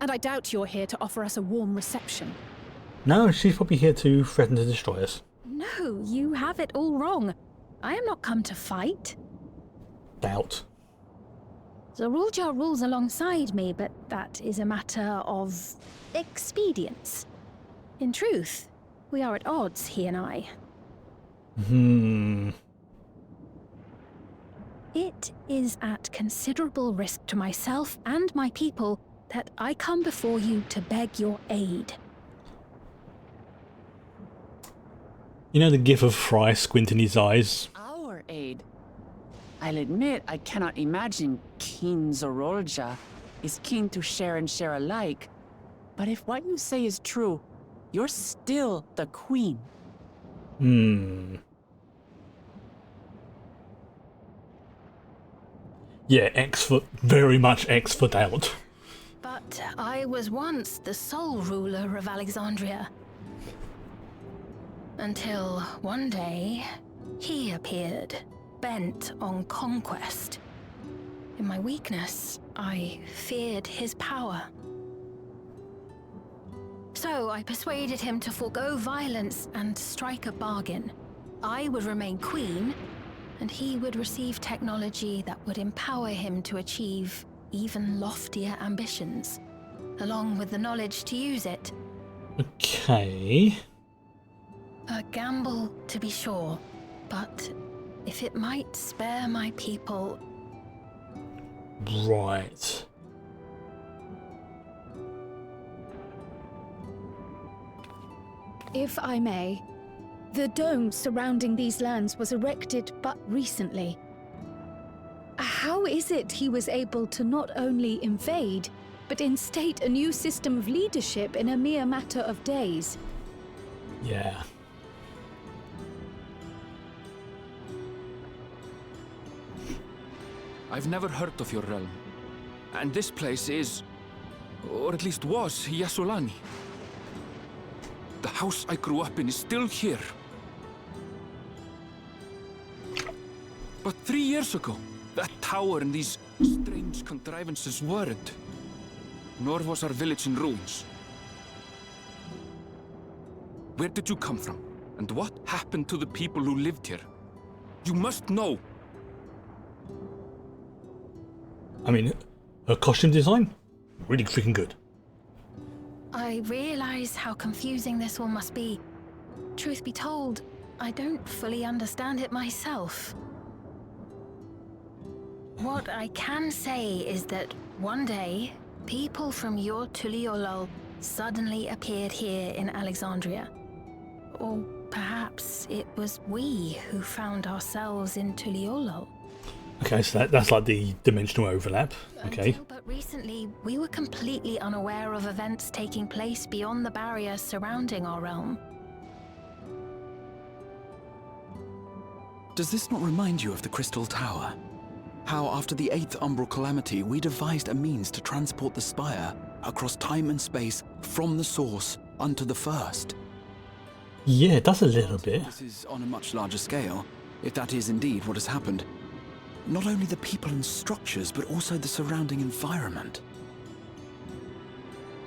And I doubt you're here to offer us a warm reception. No, she's probably here to threaten to destroy us. No, you have it all wrong. I am not come to fight. Doubt. Zorulja rules alongside me, but that is a matter of expedience. In truth, we are at odds, he and I. It is at considerable risk to myself and my people that I come before you to beg your aid. You know the gif of Fry squinting his eyes? Our aid. I'll admit I cannot imagine King Zorolja is keen to share and share alike. But if what you say is true, you're still the queen. Yeah, very much X for doubt. But I was once the sole ruler of Alexandria. Until one day, he appeared, bent on conquest. In my weakness, I feared his power. So I persuaded him to forego violence and strike a bargain. I would remain queen, and he would receive technology that would empower him to achieve even loftier ambitions, along with the knowledge to use it. Okay. A gamble, to be sure, but if it might spare my people... Right. If I may, the dome surrounding these lands was erected but recently. How is it he was able to not only invade, but instate a new system of leadership in a mere matter of days? Yeah. I've never heard of your realm. And this place is, or at least was, Yasolani. The house I grew up in is still here. But 3 years ago, that tower and these strange contrivances weren't. Nor was our village in ruins. Where did you come from? And what happened to the people who lived here? You must know! I mean, her costume design? Really freaking good. I realize how confusing this all must be. Truth be told, I don't fully understand it myself. What I can say is that one day, people from your Tuliolol suddenly appeared here in Alexandria. Or perhaps it was we who found ourselves in Tuliolol. Okay, so that's like the dimensional overlap. Okay. Until but recently, we were completely unaware of events taking place beyond the barrier surrounding our realm. Does this not remind you of the Crystal Tower? How after the 8th Umbral Calamity, we devised a means to transport the Spire across time and space from the source unto the first? Yeah, it does a little bit. This is on a much larger scale, if that is indeed what has happened. Not only the people and structures, but also the surrounding environment.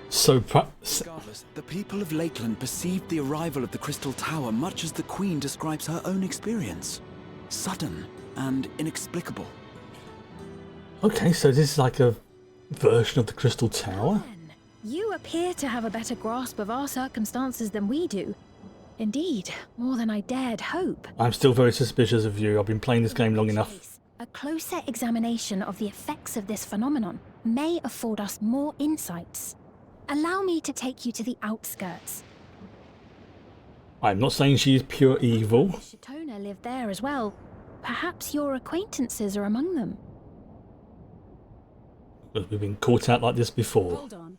So, regardless, the people of Lakeland perceived the arrival of the Crystal Tower much as the Queen describes her own experience. Sudden and inexplicable. Okay, so this is like a version of the Crystal Tower? You appear to have a better grasp of our circumstances than we do. Indeed, more than I dared hope. I'm still very suspicious of you. I've been playing this game long enough. A closer examination of the effects of this phenomenon may afford us more insights. Allow me to take you to the outskirts. I'm not saying she is pure evil. Shatona lived there as well. Perhaps your acquaintances are among them. But we've been caught out like this before. Hold on.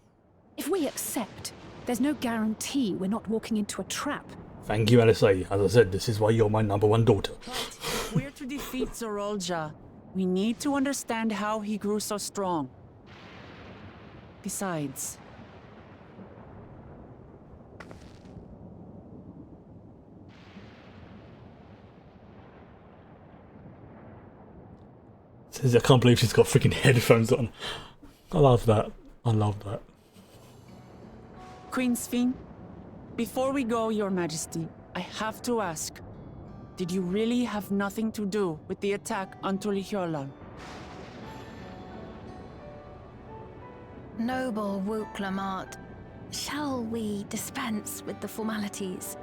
If we accept, there's no guarantee we're not walking into a trap. Thank you, Alisa. As I said, this is why you're my #1 daughter. If we're to defeat Zorolja, we need to understand how he grew so strong. Besides... I can't believe she's got freaking headphones on. I love that. I love that. Queen Sphene, before we go, Your Majesty, I have to ask, did you really have nothing to do with the attack on Tulihyolol? Noble Wook Lamart, shall we dispense with the formalities?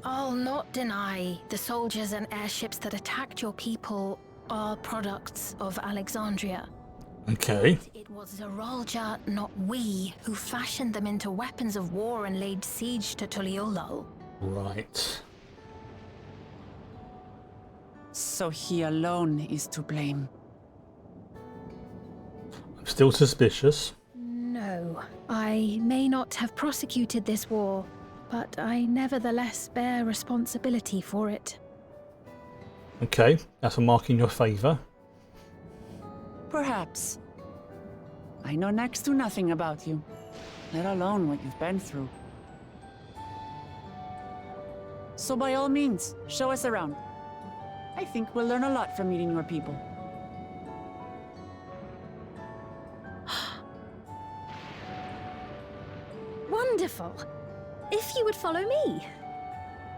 I'll not deny the soldiers and airships that attacked your people are products of Alexandria. Okay. It was Zeralja, not we, who fashioned them into weapons of war and laid siege to Tuliolol. Right. So he alone is to blame. I'm still suspicious. No, I may not have prosecuted this war, but I nevertheless bear responsibility for it. Okay, that's a mark in your favour. Perhaps. I know next to nothing about you, let alone what you've been through. So by all means, show us around. I think we'll learn a lot from meeting your people. Wonderful. If you would follow me.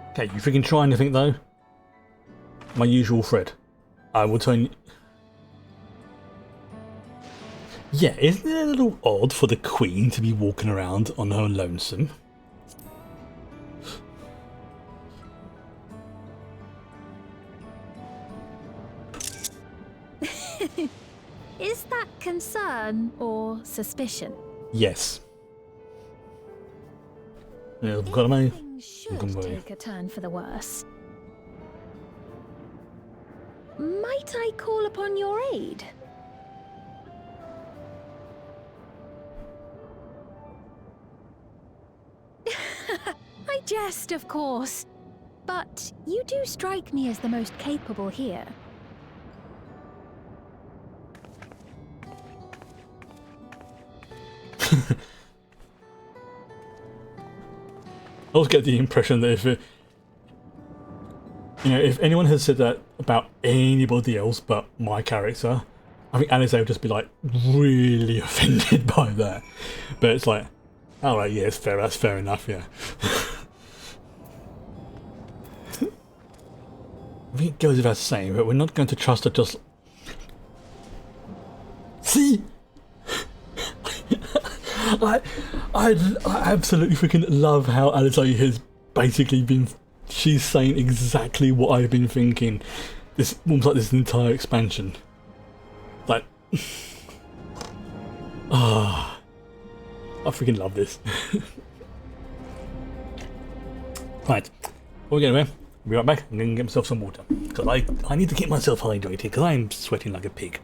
Okay, you freaking try anything though? My usual thread. I will turn. Yeah, isn't it a little odd for the Queen to be walking around on her lonesome? Is that concern or suspicion? Yes. Yeah, I've got my. Things should take a turn for the worse. Might I call upon your aid? I jest, of course. But you do strike me as the most capable here. I always get the impression that if anyone has said that about anybody else but my character, I think Alice would just be like really offended by that. But it's like, all right, yeah, it's fair. That's fair enough. Yeah. I think it goes without saying, but we're not going to trust her. Just see. I absolutely freaking love how Alice has basically been. She's saying exactly what I've been thinking. This almost like this entire expansion. Like, I freaking love this. Right, we're going to be right back. I'm going to get myself some water because I need to keep myself hydrated because I'm sweating like a pig.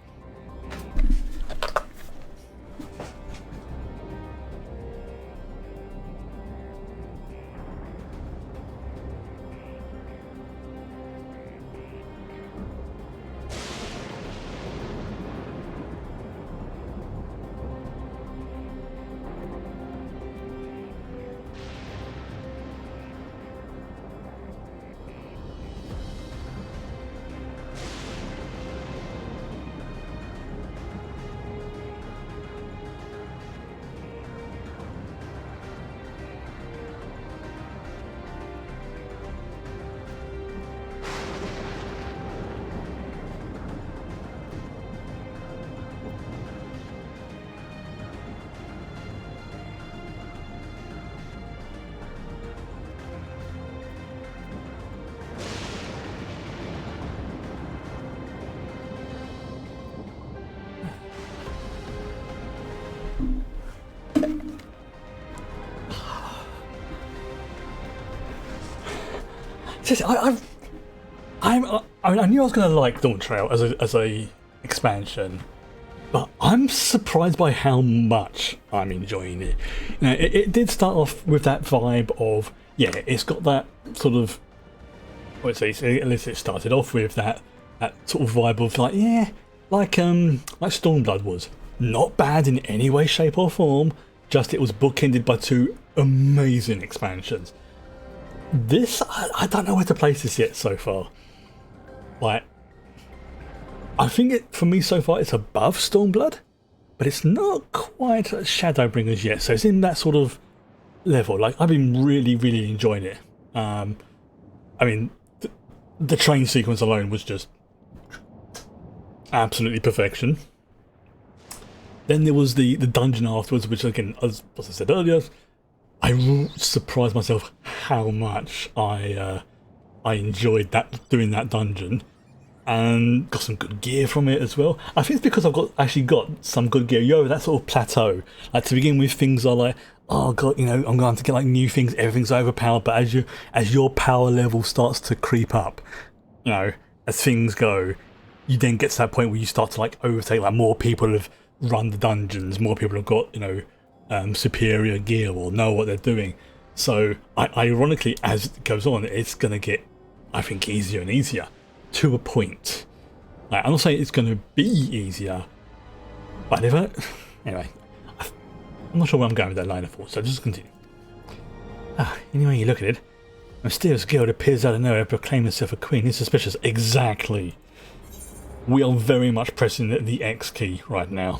I knew I was going to like Dawntrail as a expansion, but I'm surprised by how much I'm enjoying it. It did start off with that vibe of, yeah, it's got that sort of, at least it started off with that sort of vibe of like, yeah, like Stormblood was not bad in any way, shape or form. Just it was bookended by two amazing expansions. This, I don't know where to place this yet so far. Like, I think for me so far it's above Stormblood, but it's not quite Shadowbringers yet. So it's in that sort of level. Like, I've been really, really enjoying it. I mean, the train sequence alone was just absolutely perfection. Then there was the dungeon afterwards, which again, as I said earlier, I surprised myself how much I enjoyed doing that dungeon, and got some good gear from it as well. I think it's because I've actually got some good gear. You're over that sort of plateau. Like, to begin with, things are like, oh god, you know, I'm going to get like new things. Everything's overpowered. But as your power level starts to creep up, you know, as things go, you then get to that point where you start to like overtake. Like, more people have run the dungeons. More people have got, you know, superior gear or know what they're doing. So, ironically, as it goes on, it's going to get, I think, easier and easier to a point. Like, I'm not saying it's going to be easier, but anyway, I'm not sure where I'm going with that line of thought, so just continue. Anyway, you look at it. A mysterious girl that appears out of nowhere, proclaiming herself a queen, is suspicious. Exactly. We are very much pressing the X key right now.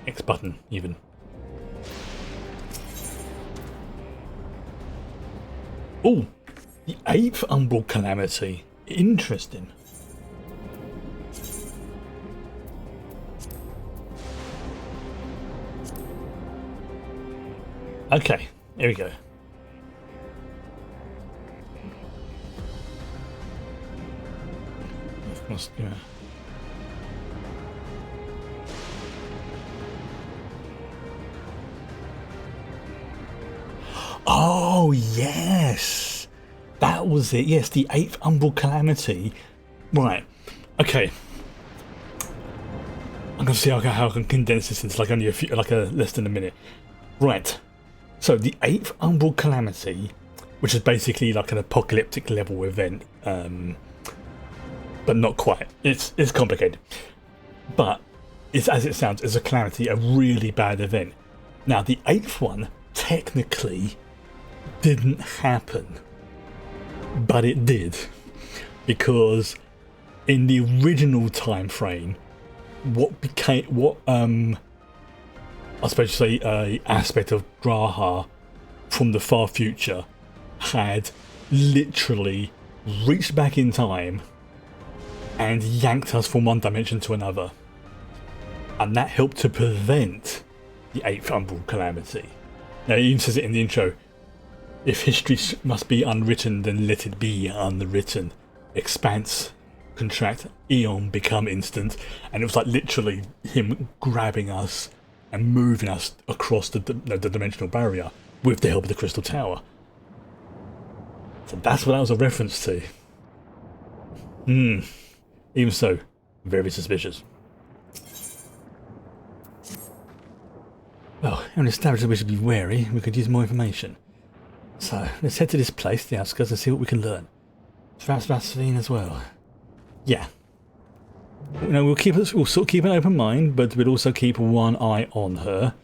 X button, even. Oh, the 8th Umbral Calamity. Interesting. Okay, here we go. Yeah. Oh, yes! That was it. Yes, the 8th Umbral Calamity. Right. Okay. I'm going to see how I can condense this into like only less than a minute. Right. So the 8th Umbral Calamity, which is basically like an apocalyptic level event, but not quite. It's complicated. But it's, as it sounds, it's a calamity, a really bad event. Now, the 8th one technically didn't happen, but it did, because in the original time frame, I suppose you say a aspect of Graha from the far future had literally reached back in time and yanked us from one dimension to another, and that helped to prevent the 8th Umbral Calamity. Now, it even says it in the intro: if history must be unwritten, then let it be unwritten. Expanse, contract, eon become instant. And it was like literally him grabbing us and moving us across the dimensional barrier with the help of the Crystal Tower. So that's what that was a reference to. Even so, very suspicious. Well, having established that we should be wary, we could use more information. So, let's head to this place, the outskirts, and see what we can learn. Perhaps Vaseline as well. Yeah. You know, we'll sort of keep an open mind, but we'll also keep one eye on her.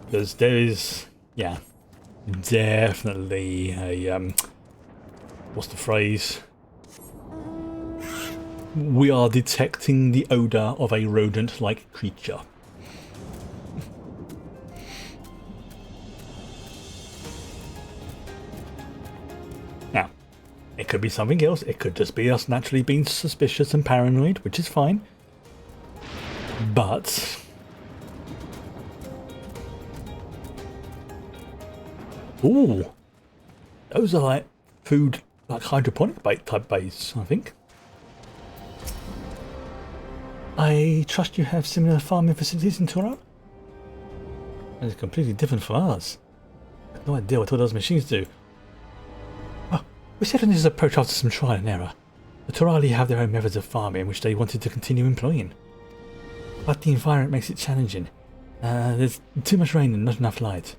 Because there is, yeah, definitely a, what's the phrase? We are detecting the odour of a rodent-like creature. Now, it could be something else. It could just be us naturally being suspicious and paranoid, which is fine. But ooh, those are like food, like hydroponic type base, I think. I trust you have similar farming facilities in Turan? It's completely different from ours. I have no idea what all those machines do. Oh, we settled this approach after some trial and error. The Turali have their own methods of farming which they wanted to continue employing. But the environment makes it challenging. There's too much rain and not enough light.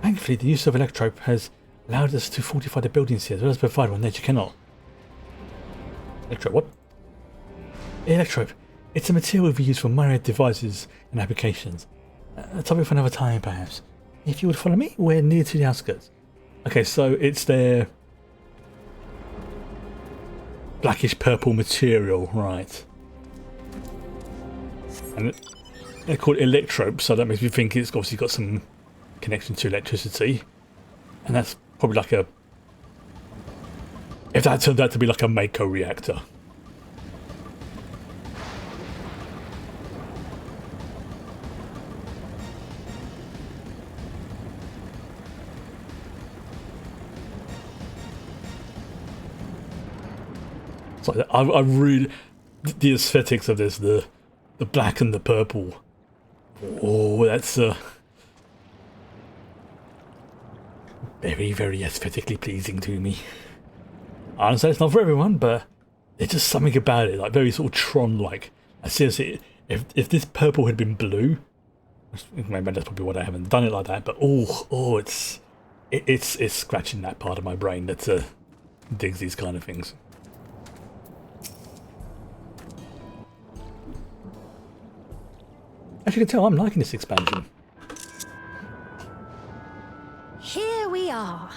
Thankfully, the use of electrope has allowed us to fortify the buildings here as well as provide what nature cannot. Electrope, what? Electrope. It's a material we use for myriad devices and applications. A topic for another time, perhaps. If you would follow me, we're near to the outskirts. Okay, so it's their blackish purple material, right? And they're called electropes, so that makes me think it's obviously got some connection to electricity, and that's probably like a. If that turned out to be like a Mako reactor. So I really, the aesthetics of this, the black and the purple. Oh, that's very, very aesthetically pleasing to me. I understand it's not for everyone, but there's just something about it, like very sort of Tron-like. I seriously, if this purple had been blue, maybe that's probably what I haven't done it like that. But it's scratching that part of my brain that digs these kind of things. As you can tell, I'm liking this expansion. Here we are.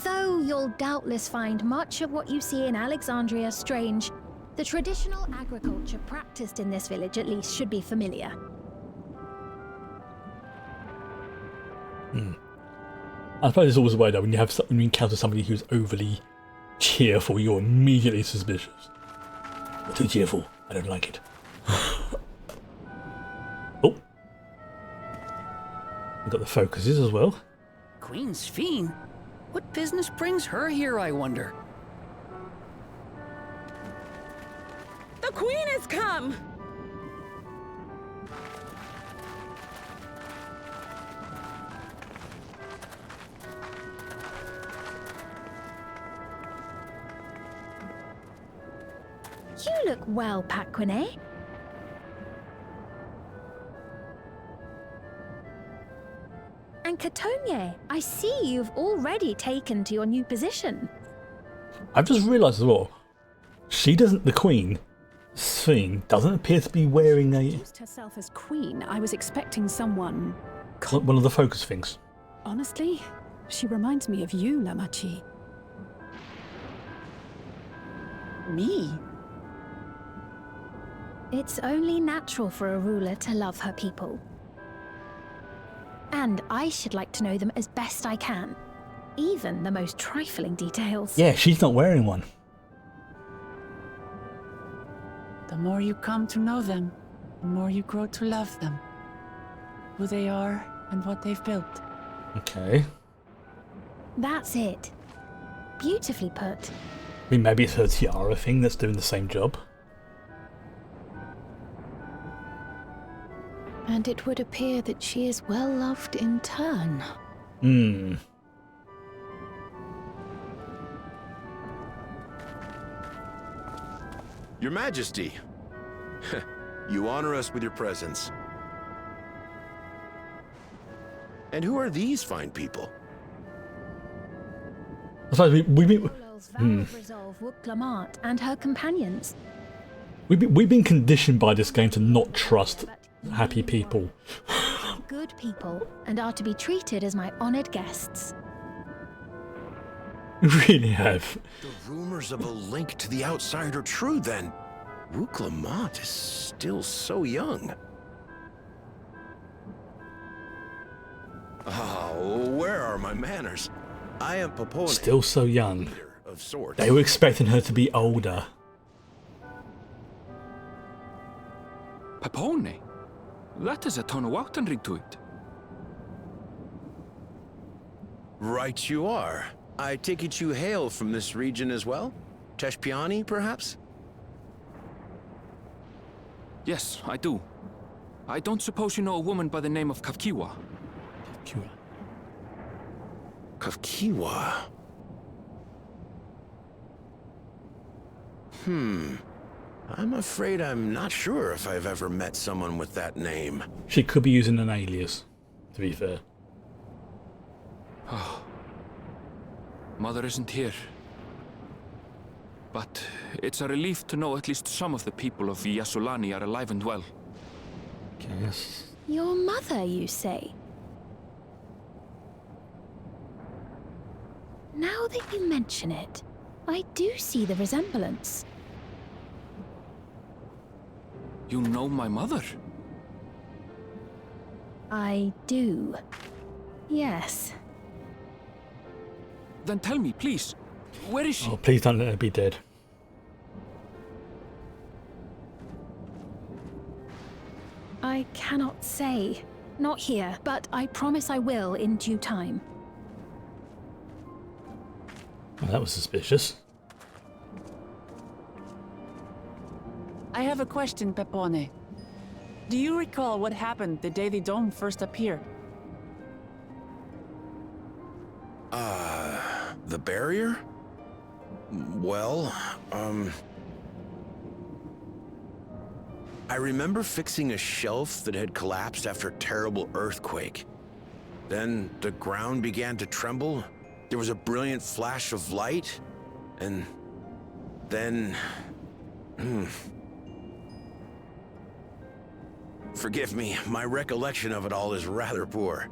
Though you'll doubtless find much of what you see in Alexandria strange, the traditional agriculture practiced in this village at least should be familiar. I suppose it's always a way though, when you encounter somebody who's overly cheerful, you're immediately suspicious. You're too cheerful. I don't like it. Oh. We've got the focuses as well. Queen's Fiend? What business brings her here, I wonder? The Queen has come! You look well, Paquine. And Katonye, I see you've already taken to your new position. I've just realised as well, the Queen, Sphinx, doesn't appear to be wearing a... Introduced herself as Queen. I was expecting someone... one of the focus things. Honestly, she reminds me of you, Lamachi. Me? It's only natural for a ruler to love her people. And I should like to know them as best I can. Even the most trifling details. Yeah, she's not wearing one. The more you come to know them, the more you grow to love them. Who they are and what they've built. Okay. That's it. Beautifully put. I mean, maybe it's her tiara thing that's doing the same job. And it would appear that she is well loved in turn. Your Majesty, you honor us with your presence. And who are these fine people? I suppose Resolve Wuk-Lamat and her companions. we've been conditioned by this game to not trust happy people. Good people, and are to be treated as my honored guests. We really have. The rumors of a link to the outside are true then. Wuk-Lamat is still so young. Oh, where are my manners? I am Papone. Still so young. Of sorts. They were expecting her to be older. Papone? That is a Tonawautanrig to it. Right you are. I take it you hail from this region as well? Teshpiani, perhaps? Yes, I do. I don't suppose you know a woman by the name of Kafkiwa? Kafkiwa? I'm afraid I'm not sure if I've ever met someone with that name. She could be using an alias, to be fair. Oh. Mother isn't here. But it's a relief to know at least some of the people of Yasulani are alive and well. Yes. Your mother, you say? Now that you mention it, I do see the resemblance. You know my mother? I do. Yes. Then tell me, please, where is she? Oh, please don't let her be dead. I cannot say. Not here, but I promise I will in due time. Well, that was suspicious. I have a question, Pepone. Do you recall what happened the day the dome first appeared? The barrier? Well, I remember fixing a shelf that had collapsed after a terrible earthquake. Then the ground began to tremble. There was a brilliant flash of light, and then... Forgive me, my recollection of it all is rather poor.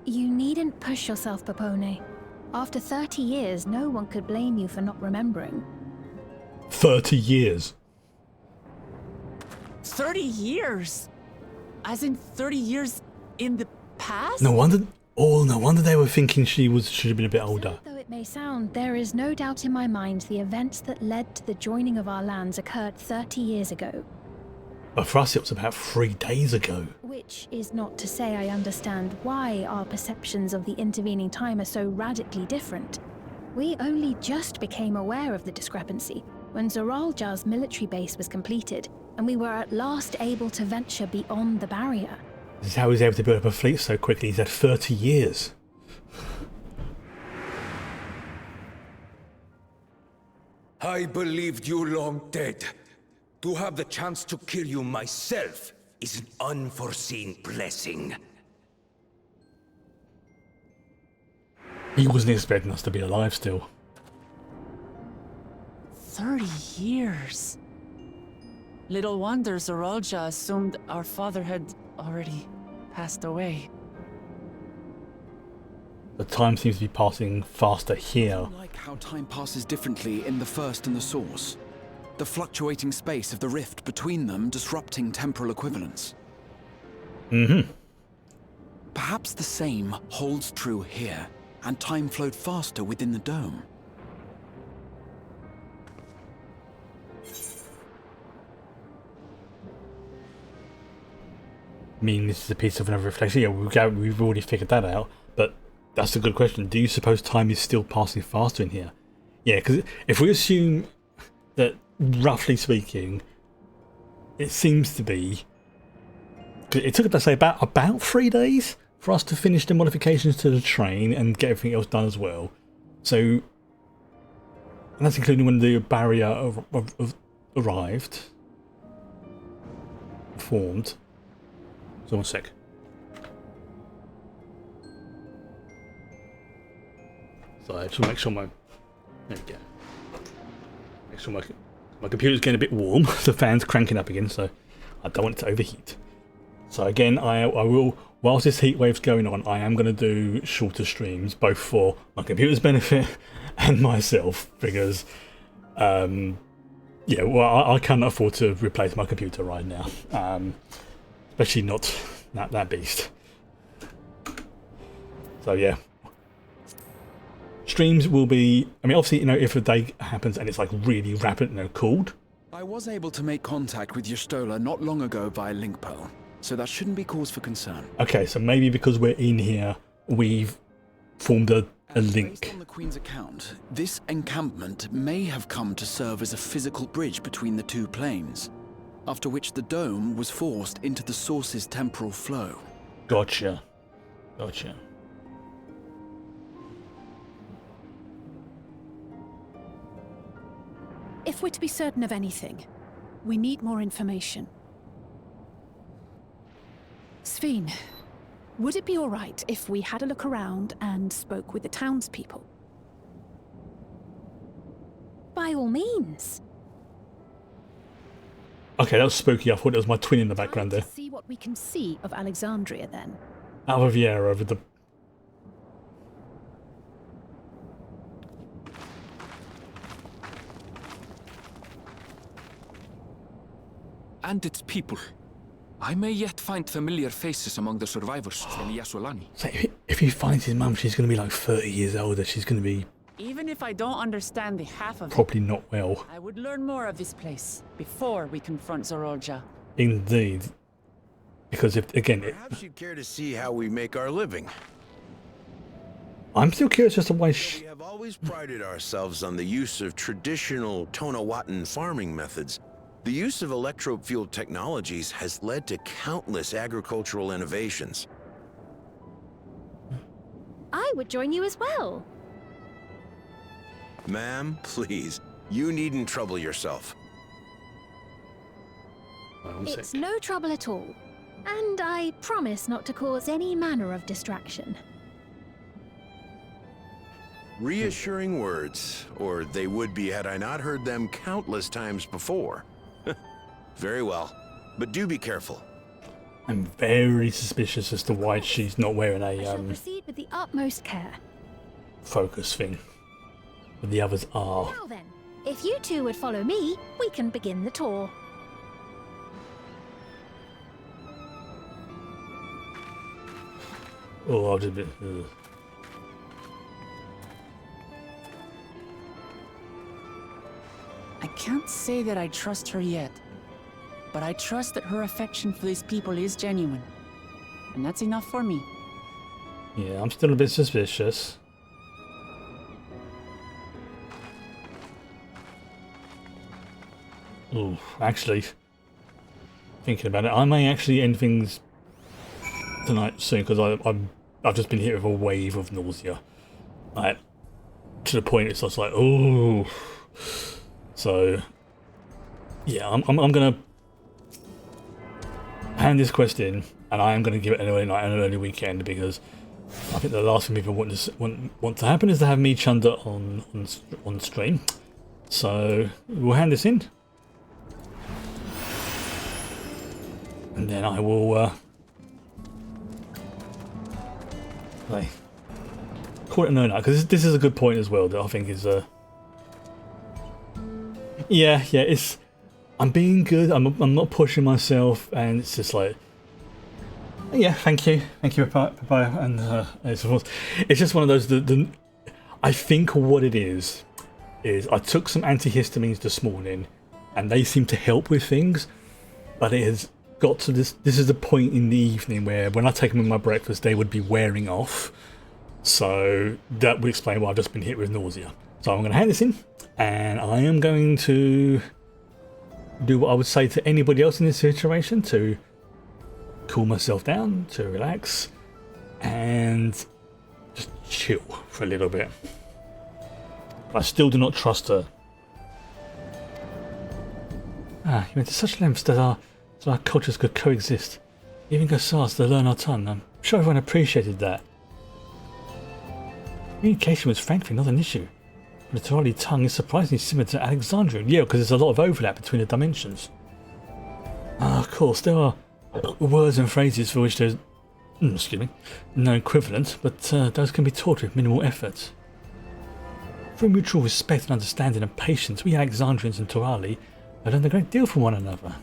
You needn't push yourself, Pepone. After 30 years, no one could blame you for not remembering. 30 years? 30 years? As in 30 years in the past? No wonder... Oh, no wonder they were thinking should have been a bit older. Though it may sound, there is no doubt in my mind the events that led to the joining of our lands occurred 30 years ago. But for us, it was about 3 days ago. Which is not to say I understand why our perceptions of the intervening time are so radically different. We only just became aware of the discrepancy when Zoralja's military base was completed, and we were at last able to venture beyond the barrier. This is how he was able to build up a fleet so quickly. He's had 30 years. I believed you long dead. To have the chance to kill you myself is an unforeseen blessing. He wasn't expecting us to be alive still. 30 years. Little wonder Zoralja assumed our father had already passed away. The time seems to be passing faster here. I like how time passes differently in the First and the Source. The fluctuating space of the rift between them disrupting temporal equivalence. Perhaps the same holds true here, and time flowed faster within the dome. I mean, this is a piece of another reflection. Yeah, we've already figured that out, but that's a good question. Do you suppose time is still passing faster in here? Yeah, because if we assume that, roughly speaking, it seems to be... It took, let's say, about 3 days for us to finish the modifications to the train and get everything else done as well. So, and that's including when the barrier arrived, formed. So 1 sec. So I just want to make sure my... There we go. Make sure my computer's getting a bit warm. The fan's cranking up again, so I don't want it to overheat. So again, I will, whilst this heat wave's going on, I am going to do shorter streams, both for my computer's benefit and myself, because, yeah, well, I cannot afford to replace my computer right now. Especially not that beast. So yeah. Streams will be, I mean, obviously, you know, if a day happens and it's like really rapid, you know, cooled. I was able to make contact with Y'shtola not long ago via link pearl, so that shouldn't be cause for concern. Okay, so maybe because we're in here, we've formed a link. Based on the Queen's account, this encampment may have come to serve as a physical bridge between the two planes, after which the dome was forced into the source's temporal flow. Gotcha. Gotcha. If we're to be certain of anything, we need more information. Sveen, would it be all right if we had a look around and spoke with the townspeople? By all means. Okay, that was spooky. I thought it was my twin in the background there. See what we can see of Alexandria then. Out of the air over the... and its people. I may yet find familiar faces among the survivors from Yasolani. So if he finds his mum, she's going to be like 30 years older. She's going to be Even if I don't understand the half of probably not well. I would learn more of this place before we confront Zorolja. Indeed. Because if, again... Perhaps you'd care to see how we make our living. I'm still curious as to why We have always prided ourselves on the use of traditional Tonawatan farming methods. The use of electro-fueled technologies has led to countless agricultural innovations. I would join you as well. Ma'am, please, you needn't trouble yourself. It's no trouble at all. And I promise not to cause any manner of distraction. Reassuring words, or they would be had I not heard them countless times before. Very well, but do be careful. I'm very suspicious as to why she's not wearing I a shall proceed with the utmost care. focus thing. But the others are. Now then, if you two would follow me, we can begin the tour. Oh, I'll just be... I can't say that I trust her yet, but I trust that her affection for these people is genuine. And that's enough for me. Yeah, I'm still a bit suspicious. Oh, actually, thinking about it, I may actually end things tonight soon because I've just been hit with a wave of nausea, like to the point it's just like oh. So yeah, I'm gonna hand this quest in, and I am gonna give it an early night and an early weekend because I think the last thing people want to happen is to have me chunder on stream. So we'll hand this in. And then I will call it a no-no, because this is a good point as well that I think is yeah, it's I'm being good, I'm not pushing myself, and it's just like yeah, thank you, bye, and it's just one of those I think what it is I took some antihistamines this morning and they seem to help with things, but it has got to this is the point in the evening where when I take them with my breakfast they would be wearing off, so that would explain why I've just been hit with nausea. So I'm going to hand this in, and I am going to do what I would say to anybody else in this situation, to cool myself down, to relax and just chill for a little bit. I still do not trust her. You went to such lengths that our cultures could coexist. Even go so as to learn our tongue. I'm sure everyone appreciated that. Communication was frankly not an issue. The Torali tongue is surprisingly similar to Alexandrian. Yeah, because there's a lot of overlap between the dimensions. Of course, there are words and phrases for which there's no equivalent, but those can be taught with minimal effort. Through mutual respect and understanding and patience, we Alexandrians and Torali have learned a great deal from one another.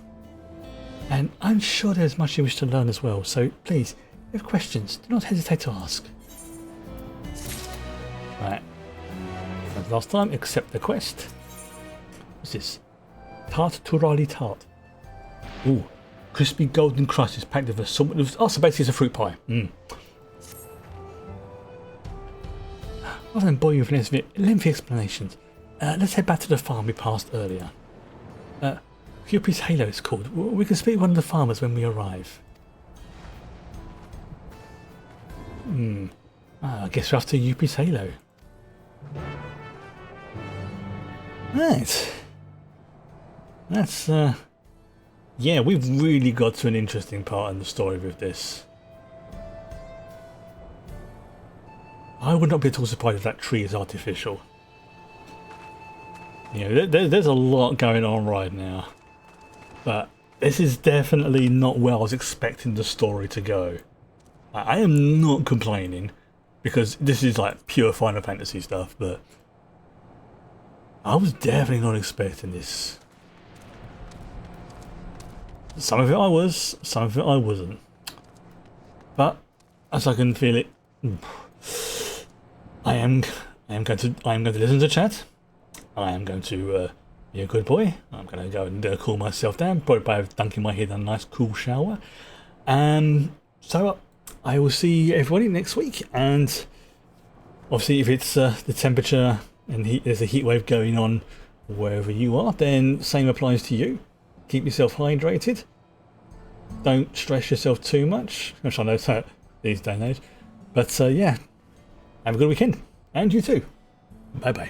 And I'm sure there's much you wish to learn as well, so please, if you have questions, do not hesitate to ask. Right. As last time, accept the quest. What's this? Tart Torali tart. Ooh. Crispy golden crust is packed with assortment of... Oh, so basically it's a fruit pie. Rather than bore you with lengthy explanations, let's head back to the farm we passed earlier. Cupid's Halo is called. We can speak to one of the farmers when we arrive. I guess we're after Yuppie's Halo. Right. That's, yeah, we've really got to an interesting part in the story with this. I would not be at all surprised if that tree is artificial. You know, there's a lot going on right now. But this is definitely not where I was expecting the story to go. I am not complaining, because this is like pure Final Fantasy stuff, but I was definitely not expecting this. Some of it I was, some of it I wasn't. But as I can feel it, I am going to listen to chat. I am going to be a good boy. I'm going to go and cool myself down, probably by dunking my head in a nice cool shower. So I will see everybody next week, and obviously if it's the temperature and there's a heat wave going on wherever you are, then same applies to you. Keep yourself hydrated. Don't stress yourself too much, which I know that these days and age. But yeah, have a good weekend, and you too. Bye bye.